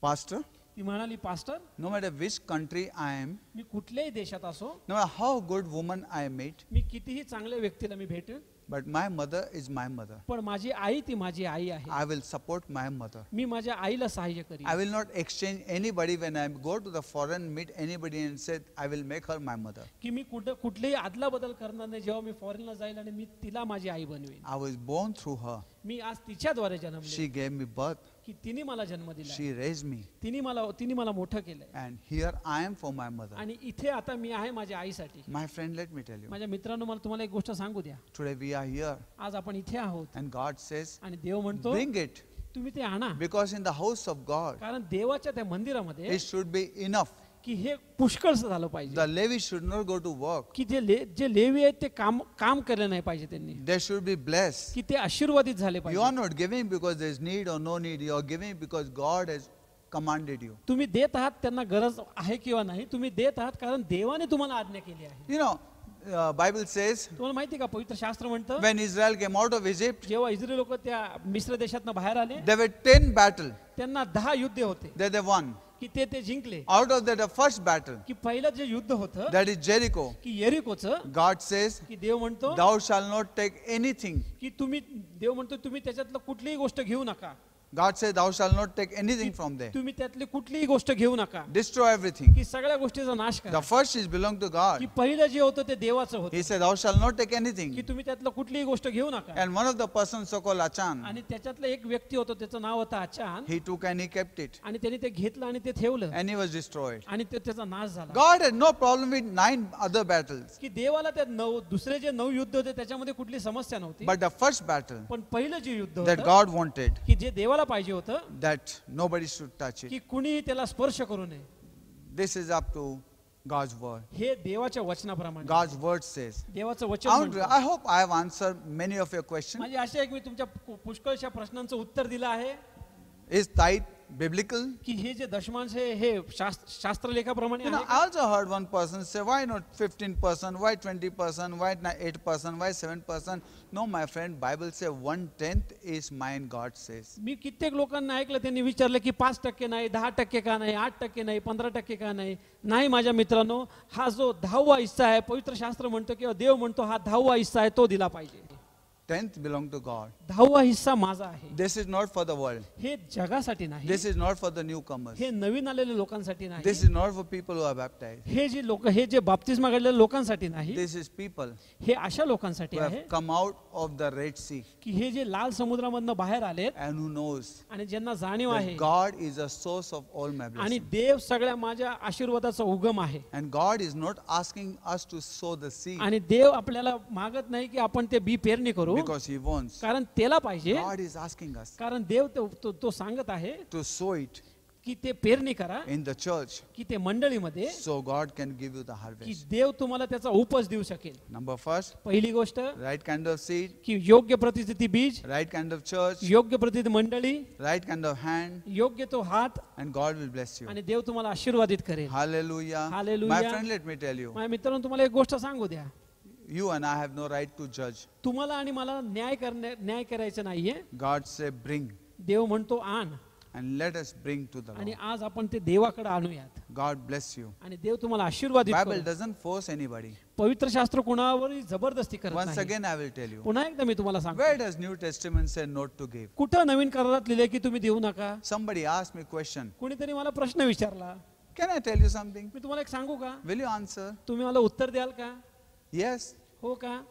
Pastor, ती म्हणाली, pastor, no matter which country I am, मी कुठल्याही देशात असो, no matter how good woman I meet, मी कितीही चांगल्या व्यक्तीला मी भेटेन, but my mother is my mother. पण माझी आई ती माझी आई आहे. I will support my mother. मी माझ्या आईला सहाय्य करीन. I will not exchange anybody when I go to the foreign, meet anybody and say, I will make her my mother. की मी कुठलेही आदला बदल करणार नाही. जेव्हा मी फॉरेनला जाईल आणि मी तिला माझी आई बनवेन. I was born through her. मी आज तिच्याद्वारे जन्मले. She gave me birth. की तिने मला जन्म दिला, She raised me. तिने मला मोठं केलंय, And here I am for my mother. आणि इथे आता मी आहे माझ्या आईसाठी. My friend, let me tell you. माझ्या मित्रांनो, मला तुम्हाला एक गोष्ट सांगू द्या. Today we are here. आज आपण इथे आहोत And God says, आणि देव म्हणतो bring it. तुम्ही ते आणा, Because in the house of God, कारण देवाच्या त्या मंदिरामध्ये it should be enough. की हे पुष्कळसं झालं पाहिजे, The Levites should not go to work. की जे लेवी आहेत ते काम केलं नाही पाहिजे त्यांनी, They should be blessed. की ते आशीर्वादित झाले You पाहिजे. are not giving because there is need or no need. You are giving because God has commanded you. तुम्ही देत आहात त्यांना गरज आहे किंवा नाही, तुम्ही देत आहात कारण देवाने तुम्हाला आज्ञा केली आहे. You know, Bible says तुम्हाला माहिती का, पवित्र शास्त्र म्हणतं when Israel came out of Egypt, जेव्हा इस्रायल लोक त्या मिस्र देशातनं बाहेर आले, there were 10 battles त्यांना 10 युद्ध होते, that they won. की ते जिंकले. Out of that, the first battle, की पहिलं जे युद्ध होतं that is Jericho, की येरिकोचं, God says, की देव म्हणतो thou shalt not take anything. की देव म्हणतो तुम्ही त्याच्यातलं कुठलीही गोष्ट घेऊ नका. God says, thou shalt not take anything from there. तुम्ही त्यातली कुठलीही गोष्ट घेऊ नका, Destroy everything. की सगळ्या गोष्टीचा नाश The करा. first is belong to God. की पहिलं जे होतं ते देवाचं होतं, He said, thou shalt not take की anything. तुम्ही त्यातलं कुठलीही गोष्ट घेऊ नका. And one of the persons, so-called Achan, आणि त्याच्यातलं एक व्यक्ती होतं, त्याचं नाव होतं आचान, he took and he kept it. आणि त्याने ते घेतलं आणि ते ठेवलं And he was destroyed. आणि त्याचा नाश झाला. God had no problem with 9 other battles. की देवाला त्या दुसरे जे 9 युद्ध होते त्याच्यामध्ये कुठली समस्या नव्हती, But the first battle पण पहिलं जे युद्ध that होतं God wanted, की जे देवाला पाहिजे होतं, that nobody should touch it. की कुणीही त्याला स्पर्श करू नये, This is up to God's word. हे देवाच्या वचनाप्रमाणे. God's word says. देवाचं वचन म्हणतं. I hope I have answered many of your questions. म्हणजे अशा एक मी तुमच्या पुष्कळशा प्रश्नांचं उत्तर दिलं आहे. Is tithe biblical? की हे जे दशमांश आहे हे शास्त्रलेखाप्रमाणे You know, आहे I का? also heard one person say, why not 15%, why 20%, why 8%, why 7%? No, my friend, Bible says 1/10 is mine, God says. मी कित्येक लोकांना ऐकलं, त्यांनी विचारलं की 5% नाही, 10% का नाही, 8% नाही, 15% का नाही. नाही माझ्या मित्रांनो, हा जो 10वा हिस्सा आहे, पवित्र शास्त्र म्हणतो किंवा देव म्हणतो हा 10वा हिस्सा आहे, तो दिला पाहिजे. 10th belong to God. 10वा हिस्सा माझा आहे. This is not for the world. हे जगासाठी नाही, This is not for the newcomers. हे नवीन आलेल्या लोकांसाठी नाही, This is not for people who are baptized. हे जे लोक, हे जे बाप्तिस्मा घडलेल्या लोकांसाठी नाही, This is people हे अशा लोकांसाठी who आहे have come out of the Red Sea की हे जे लाल समुद्रामधनं बाहेर आलेत and who knows आणि ज्यांना जाणीव आहे that God is a source of all my आणि blessings. देव सगळ्या माझ्या आशीर्वादाचा उगम आहे. And God is not asking us to sow the seed आणि देव आपल्याला मागत नाही की आपण ते बी पेरणी करू, because He wants. कारण त्याला पाहिजे. God is asking us कारण देव तो सांगत आहे to sow it की ते पेरणी करा, in the church की ते मंडळीमध्ये, so God can give you the की harvest. देव तुम्हाला त्याचा उपज देऊ शकेल. Number first, पहिली गोष्ट right kind of seed, की योग्य प्रतिस्थिती बीज, right kind of church, योग्य प्रतिस्थिती मंडळी, right kind of hand, योग्य तो हात, and God will bless you. आणि देव तुम्हाला आशीर्वादित करेल. Hallelujah. Hallelujah. My friend, let me tell you, माझ्या मित्रांनो, तुम्हाला एक गोष्ट सांगू द्या, you and I have no right to judge. तुम्हाला आणि मला न्याय करायचं नाहीये. God say bring, देव म्हणतो आण, and let us bring to the आणि Lord. आज आपण ते देवाकडे आणूयात God bless you. आणि देव तुम्हाला आशीर्वादित Bible करेल. doesn't force anybody. पवित्र शास्त्र कोणावरही जबरदस्ती करत Once नाही. again I will tell you, पुन्हा एकदा मी तुम्हाला where सांगतो, does New Testament say not to give? कुठं नवीन करारात लिहिले की तुम्ही देऊ नका. Somebody asked me a question. कुणीतरी मला प्रश्न विचारला, Can I tell you something? मी तुम्हाला एक सांगू का, Will you answer? तुम्ही मला उत्तर द्याल का? Yes. हो का?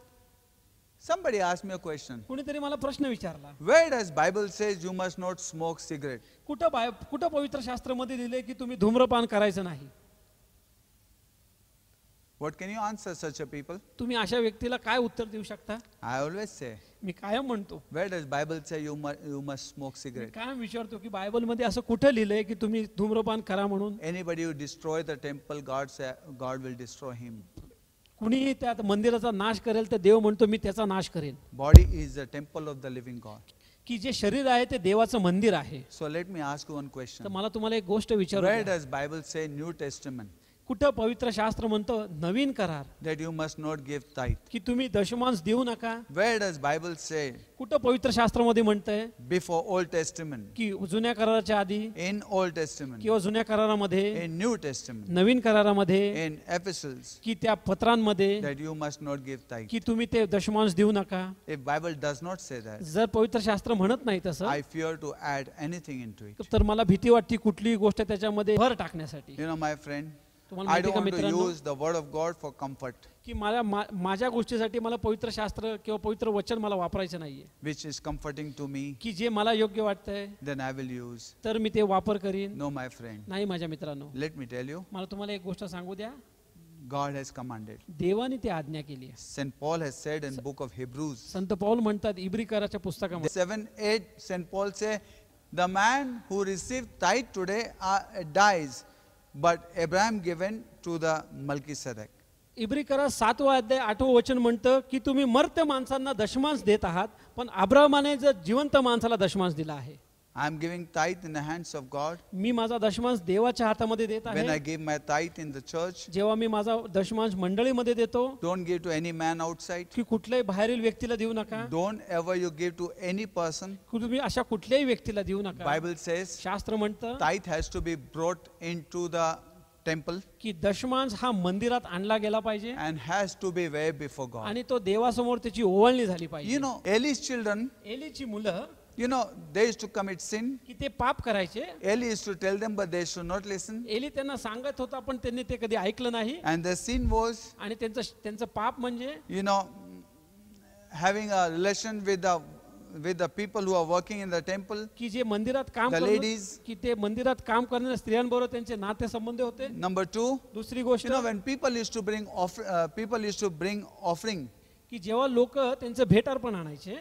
Somebody asked me a question. कुणीतरी मला प्रश्न विचारला, Where does Bible says you must not smoke cigarette? कुठं पवित्र शास्त्रामध्ये लिहिले की तुम्ही धूम्रपान करायचं नाही. What can you answer such a people? तुम्ही अशा व्यक्तीला काय उत्तर देऊ शकता? I always say, मी कायम म्हणतो, where does Bible say you must smoke me cigarette? कायम विचारतो की बायबलमध्ये असं कुठं लिहिलंय की तुम्ही धूम्रपान करा म्हणून. Anybody who destroy the temple, God will destroy him. कुणीही त्या मंदिराचा नाश करेल तर देव म्हणतो मी त्याचा नाश करेल. Body is the temple of the living God. की जे शरीर आहे ते देवाचं मंदिर आहे. So let me ask you one तर question. मला तुम्हाला एक गोष्ट विचारू Where द्या. does Bible say New Testament कुठं पवित्र शास्त्र म्हणतो नवीन करार that you must not give tithe? की तुम्ही दशमांश देऊ नका? Where does Bible say कुठं पवित्र शास्त्रामध्ये म्हणतंय before Old Testament, की जुन्या कराराच्या आधी in Old Testament, किंवा जुन्या करारामध्ये, in New Testament, नवीन करारामध्ये, in epistles की त्या पत्रांमध्ये that you must not give tithe? की तुम्ही ते दशमांश देऊ नका? If Bible does not say that, जर पवित्र शास्त्र म्हणत नाही तसं, I fear to add anything into it. तर मला भीती वाटते कुठलीही गोष्ट त्याच्यामध्ये भर टाकण्यासाठी. You know, my friend, तुम्हाला I माहिती don't का want to मित्रांनो use the word of God for comfort, की माझ्या गोष्टीसाठी मला पवित्र शास्त्र किंवा पवित्र वचन मला वापरायचं नाहीये, which is comforting to me, की जे मला योग्य वाटतंय then I will use. तर मी ते वापर करीन. No, my friend. नाही माझ्या मित्रांनो, Let me tell you, मला तुम्हाला एक गोष्ट सांगू द्या, God has commanded. देवाने ती आज्ञा केली आहे. St. Paul has said in book of Hebrews संत पौल म्हणतात इब्रिकराच्या पुस्तकामध्ये 7:8, St. Paul say, the man who received tithe today dies, but Abraham given to the Melchizedek. इब्रिकरा 7वा अध्याय 8वं वचन म्हणतं की तुम्ही मर्त्य माणसांना दशमांश देत आहात, पण अब्राहमाने जर जिवंत माणसाला दशमांश दिला आहे. I am giving tithe in the hands of God. मी माझा दशमांश देवाच्या हातामध्ये देत When I आहे. give my tithe in the church, जेव्हा मी माझा दशमांश मंडळीमध्ये देतो, don't give to any man outside. की कुठल्याही बाहेरील व्यक्तीला देऊ नका, Don't ever you give to any person. की तुम्ही अशा कुठल्याही व्यक्तीला देऊ नका. Bible says शास्त्र म्हणतं tithe has to be brought into the temple की दशमांश हा मंदिरात आणला गेला पाहिजे and has to be way before God. आणि तो देवासमोर त्याची ओवाळणी झाली You पाहिजे. know, Eli's children, एलीची मुलं you know, they used to commit sin. की ते पाप करायचे. Eli used to tell them, but they should not listen. एली त्यांना सांगत होता, पण त्यांनी ते कधी ऐकलं नाही. And the sin was, आणि त्यांचं पाप म्हणजे you know, having a relation with the people who are working in the temple. की जे मंदिरात काम The करत, ladies. की ते मंदिरात काम करणाऱ्या स्त्रियांबरोबर त्यांचे नातेसंबंध होते. Number 2, दुसरी गोष्ट you know, when people used to bring offering, की जेव्हा लोक त्यांचं भेटार्पण आणायचे,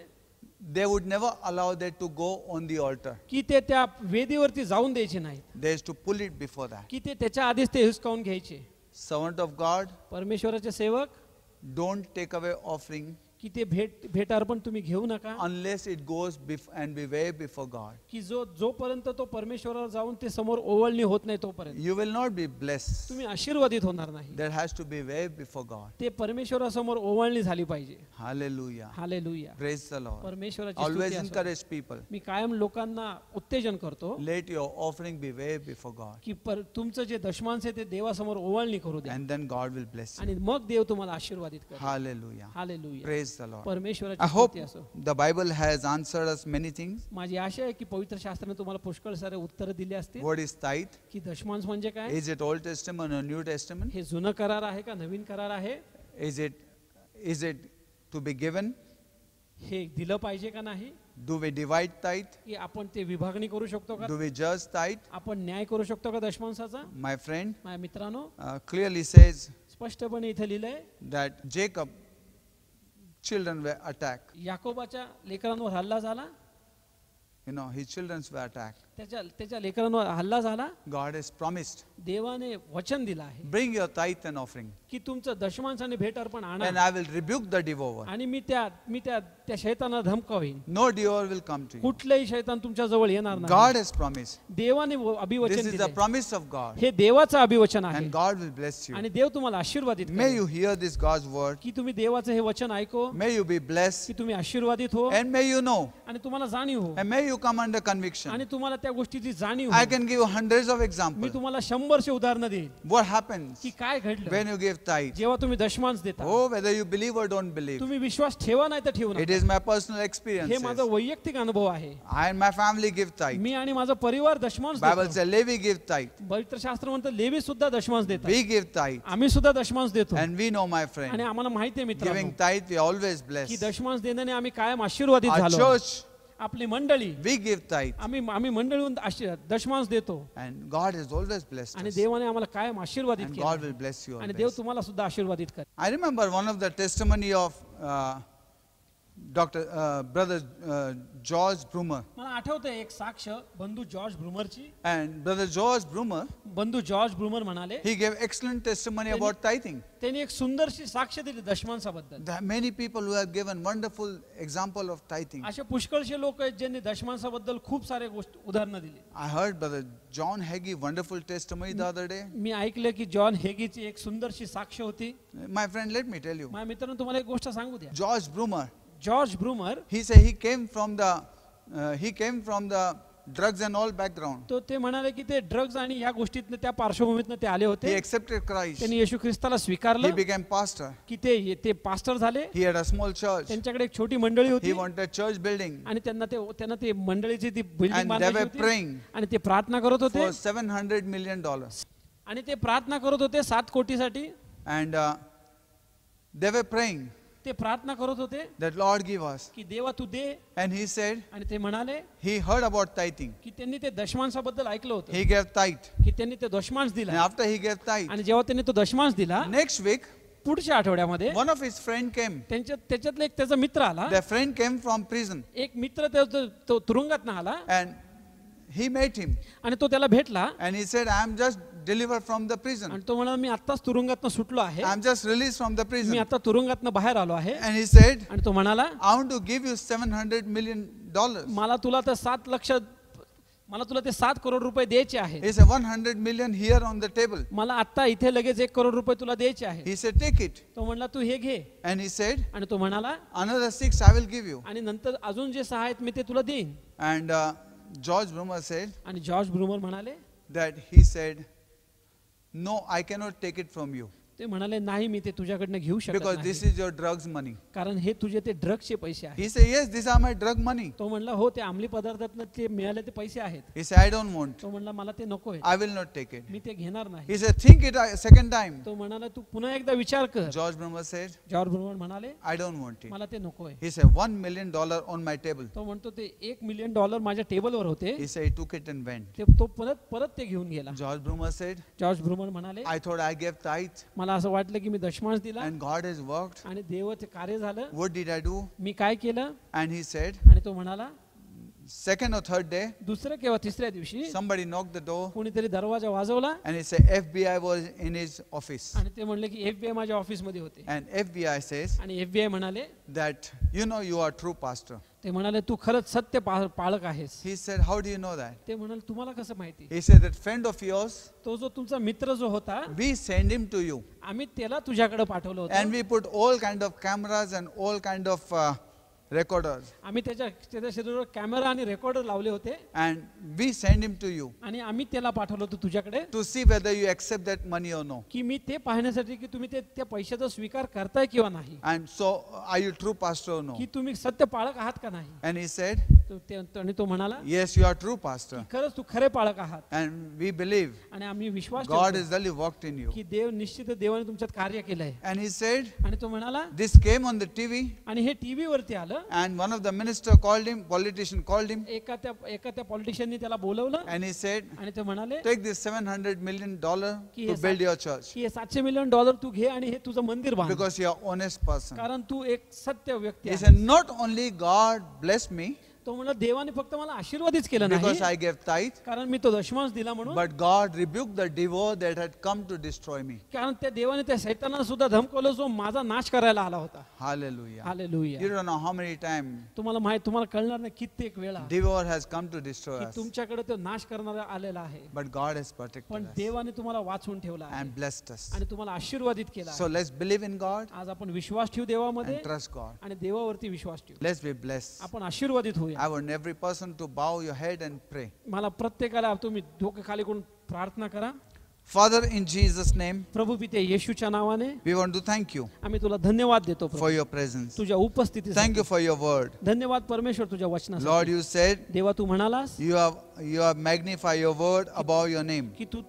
they would never allow that to go on the altar. की ते त्या वेदीवरती जाऊन द्यायचे नाहीत, They used to pull it before that. की ते त्याच्या आधीच ते हिसकावून घ्यायचे. Servant of God, परमेश्वराचे सेवक, don't take away offering की ते भेटार्पण तुम्ही घेऊ नका, unless it goes and be way before God. की जोपर्यंत तो परमेश्वरावर जाऊन ते समोर ओवळणी होत नाही तोपर्यंत You will not be blessed. तुम्ही आशीर्वादित होणार नाही. That has to be way before God. ते परमेश्वरासमोर ओवळणी झाली पाहिजे. Hallelujah. Hallelujah. Praise the Lord. परमेश्वराची Always स्तुती असो. encourage people. मी कायम लोकांना उत्तेजन करतो Let your offering be way before God. की तुमचं जे दशमांश आहे ते देवासमोर ओवाळणी करू द्या, And then God will bless you. आणि मग देव तुम्हाला आशीर्वादित करेल. Hallelujah. Hallelujah. Praise the Lord. परमेश्वराची I hope स्तुती असो. the Bible has answered us many things. माझी आशा आहे की पवित्र शास्त्राने तुम्हाला पुष्कळ सारे उत्तर दिले असतील. What is tithe? की दशमांश म्हणजे काय, Is it Old Testament or New Testament? हे जुनं करार आहे का नवीन करार आहे, Is it to be given? हे दिलं पाहिजे का नाही, Do we divide tithe? की आपण ते विभागणी करू शकतो का, Do we judge tithe? आपण न्याय करू शकतो का दशमांशाचा. My friend माझ्या मित्रांनो, clearly says स्पष्टपणे इथे लिहिलंय, that Jacob children were attacked. याकोबाच्या लेकरांवर हल्ला झाला, You know, his children were attacked. त्याच्या लेकरांवर हल्ला झाला. God has promised, देवाने वचन दिलं आहे bring your tithe and offering, की तुमचं दशमांश आणि भेटार्पण and आणा, I will rebuke the devourer. आणि मी त्या शैतानाला धमकावीन. No devourer will come to you. कुठलेही शैतान तुमच्या जवळ येणार नाही. God has promised. देवाने This अभिवचन is the दिले, promise of God, हे देवाचं अभिवचन आहे, and God will bless you. आणि देव तुम्हाला आशीर्वादित May करेल. you hear this God's word. की तुम्ही देवाचं हे वचन ऐको, May you be blessed, की तुम्ही आशीर्वादित हो, and may you know, आणि तुम्हाला जाणीव हो, and may you come under conviction. आणि तुम्हाला त्या गोष्टीची जाणीव I हो. can give you hundreds of me examples. तुम्हाला 100 उदाहरणं देईन What happens की काय घडलं when you give tithe? जेव्हा तुम्ही दशमांश देता. Oh, whether you believe or don't believe, तुम्ही विश्वास ठेवा नाही तर ठेवू it नका. is my personal experience. हे माझा वैयक्तिक अनुभव आहे. I and my family give tithe. मी आणि माझा परिवार दशमांश Bible देतो. says Levi give tithe. पवित्र शास्त्र म्हणतं लेवी सुद्धा दशमांश देतात. We give tithe, आम्ही सुद्धा दशमांश देतो, and we know, my आणि friend, आम्हाला माहिती आहे मित्रांनो giving tithe we always की bless. दशमांश देण्याने आम्ही कायम आशीर्वादित Our झालो. church, आपली मंडळी, we give tithe, आम्ही मंडळीहून दशमांश देतो, and God has always blessed आणि us, देवाने आम्हाला कायम आशीर्वादित and God केलं, will bless you आणि देव always. तुम्हाला सुद्धा आशीर्वादित करेल. I remember one of the testimony of brother George Brumer, मला आठवतंय एक साक्ष बंधू जॉर्ज ब्रुमरची. and brother George Brumer, बंधू जॉर्ज ब्रुमर म्हणाले, he gave excellent testimony about tithing. त्यांनी एक सुंदरशी साक्ष दिली दशमांशाबद्दल. There are many people who have given wonderful example of tithing. असे पुष्कळशे लोक आहेत ज्यांनी दशमांशाबद्दल खूप सारे उदाहरणं दिली. I heard brother John Hagee wonderful testimony the other day. मी ऐकलं की जॉन हेगीची एक सुंदरशी साक्ष होती. My friend, let me tell you, माझ्या मित्रांनो तुम्हाला एक गोष्ट सांगू द्या. George Brumer, George Brumer, he said he came from the drugs and all background. तो ते म्हणाले की ते ड्रग्ज आणि या गोष्टीतनं त्या पार्श्वभूमीतनं ते आले He होते. accepted Christ. त्यांनी येशू ख्रिस्ताला He स्वीकारलं, became pastor. की ते पास्टर झाले. He had a small church. त्यांच्याकडे एक छोटी मंडळी होती, He wanted church building, आणि त्यांना ते मंडळीची ती बिल्डिंग and they बांधायची were होती, praying आणि ते प्रार्थना करत होते for $700 million. आणि ते प्रार्थना करत होते 7 कोटीसाठी. And they were praying ते प्रार्थना करत होते that Lord give us. की देवा तू दे. And he said, आणि ते म्हणाले he heard about tithing. की त्यांनी ते दशमांशाबद्दल ऐकलं होतं He gave tithe. की त्यांनी ते दशमांश And दिला. after he gave tithe, आणि जेव्हा त्यांनी तो दशमांश दिला, next week, पुढच्या आठवड्यामध्ये one of his friend came. त्याच्यातला एक त्याचा मित्र आला. The friend came from prison. एक मित्र तो तुरुंगात आला And he met him. आणि तो त्याला भेटला. And he said, I am just delivered from the prison. आणि तो म्हणाला मी आत्ताच तुरुंगातनं सुटलो आहे. I am just released from the me prison. आता तुरुंगातनं बाहेर आलो आहे. And he said, आणि तो म्हणाला I want to give you $700 million. मला तुला तर 7 करोड रुपये द्यायचे आहेत. He said, 100 million here on the table. मला आता इथे लगेच 1 करोड रुपये तुला द्यायचे आहेत. He said, take it. तो म्हणला तू हे घे. And he said, आणि तो म्हणाला another 6 I will give you. आणि नंतर अजून जे 6 आहेत मी ते तुला देईन. And George Brumer said आणि जॉर्ज ब्रूमर म्हणाले that he said, no, I cannot take it from you ते म्हणाले नाही मी ते तुझ्याकडनं घेऊ शकत because this नाही is your drugs money. कारण हे तुझे ते ड्रग्सचे पैसे आहेत. He said, yes, these are my drug money. तो म्हणला हो ते अंमली पदार्थातनं ते मिळाले ते पैसे आहेत. He said, I don't want. तो म्हणला मला ते नको आहे. I will not take it. मी ते घेणार नाही. He said, think it a second time. तो म्हणाला तू पुन्हा एकदा विचार कर. George Brumer said, जॉर्ज ब्रूमर म्हणाले I don't want it. मला ते नको आहे. He said, $1 million on my table. तो म्हणतो ते $1 मिलियन माझ्या टेबलवर होते. He said, he took it and went. तो परत ते घेऊन गेला. George Brumer said, जॉर्ज ब्रूमर म्हणाले I thought I gave tithe मला असं वाटलं की मी दशमांश दिला and God has worked. आणि देवाचे कार्य झालं. What did I do? मी काय केलं? And he said, आणि तो म्हणाला second or third day, दुसऱ्या किंवा तिसऱ्या दिवशी somebody knocked the door कोणीतरी दरवाजा वाजवला and he said, FBI was in his office. आणि ते म्हणले की FBI माझ्या ऑफिस मध्ये होते. And FBI says आणि FBI म्हणाले that, you know, you are true pastor. ते म्हणाले तू खरंच सत्य पाळक आहेस. He said, how do you know that? ते म्हणाले तुम्हाला कसं माहिती? He said, that friend of yours, तो जो तुमचा मित्र जो होता we send him to you. आम्ही त्याला तुझ्याकडे पाठवलं And होतं. we put all kind of cameras and all kind of recorders. आम्ही त्याच्या शरीरावर कॅमेरा आणि रेकॉर्डर लावले होते. And we send him to you आणि आम्ही त्याला पाठवलं होतं तुझ्याकडे to see whether you accept that money or no. की मी ते पाहण्यासाठी की तुम्ही त्या पैशाचा स्वीकार करताय किंवा नाही, And so, are you true pastor or no? की तुम्ही सत्य पाळक आहात का नाही. And he said, आणि तो म्हणाला yes, you are true pastor. की खरंच तू खरे पाळक आहात. And we believe आणि आम्ही विश्वास God ठेवतो has really worked in you. की देव निश्चित देवाने तुमच्यात कार्य केलंय. And he said, आणि तो म्हणाला this came on the TV आणि हे टीव्ही वरती आलं. and one of the minister called him, politician called him, एका त्या पॉलिटिशियननी त्याला बोलवलं and he said, आणि ते म्हणाले take this $700 million की to हे build your church की हे $700 मिलियन तू घे आणि हे तुझं मंदिर बांध, because you are honest person. कारण तू एक सत्य व्यक्ती He आहेस. said, not only God blessed me तो म्हणला देवाने फक्त मला आशीर्वादच केला because नाही I gave tithe, कारण मी तो दशमांश दिला म्हणून, but God rebuked the devil that had come to destroy me. कारण त्या देवाने त्या सैतानाला सुद्धा धमकवलं जो माझा नाश करायला आला होता. Hallelujah. Hallelujah. You don't know how many times तुम्हाला कळणार नाही कित्येक वेळा devil has come to destroy की us, तुमच्याकडे तो नाश करणारा आलेला आहे, but God has protected पण us देवाने तुम्हाला वाचवून ठेवला आहे and blessed us. आणि तुम्हाला आशीर्वादित केला So आहे. let's believe in God आज आपण विश्वास ठेवू देवामध्ये and trust God. आणि देवावरती विश्वास ठेवू. Let's be blessed. आपण आशीर्वादित होऊया. I want every person to bow your head and pray. मला प्रत्येकाला तुम्ही डोके खाली करून प्रार्थना करा. Father, in Jesus' name, प्रभू पिते येशूच्या नावाने we want to thank you आम्ही तुला धन्यवाद देतो प्रभू, for your presence. तुझ्या उपस्थितीसाठी. Thank you for your word. धन्यवाद परमेश्वर तुझ्या Lord, वचनासाठी. you said देवा तू म्हणालास you have magnified your word above your name. की तू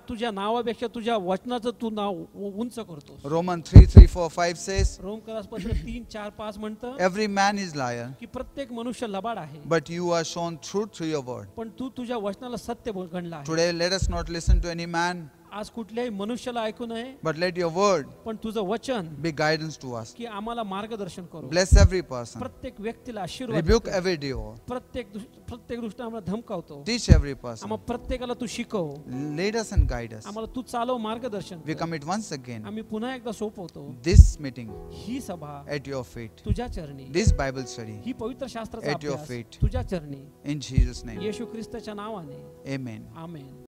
तुझ्या नावापेक्षा तुझ्या वचनाचं तू नाव उंच करतोस. Romans 3:3-4-5 says, रोमकरास पत्र 3:4-5 म्हणतं every man is liar, की प्रत्येक मनुष्य लबाड आहे, but you are shown truth through your word. पण तू तुझ्या वचनाला सत्य गणला आहे. Today, let us not listen to any man, आज कुठल्याही मनुष्याला ऐकू नये, but let your word पण तुझं वचन be guidance to us. की आम्हाला मार्गदर्शन करू. Bless every person. प्रत्येक व्यक्तीला आशीर्वाद Rebuke देतो. every devil. प्रत्येक दृष्टीने आम्हाला धमकावतो. Teach every person. आम्हाला प्रत्येकाला तू शिकव, Lead us and guide us. आम्हाला तू चालव, मार्गदर्शन We कर. commit once again आम्ही पुन्हा एकदा सोपवतो this meeting ही सभा at your feet, तुझ्या चरणी, this Bible study ही पवित्र शास्त्राचा at your अभ्यास feet. तुझ्या चरणी, in Jesus' name. येशू ख्रिस्ताच्या नावाने. Amen. आमेन.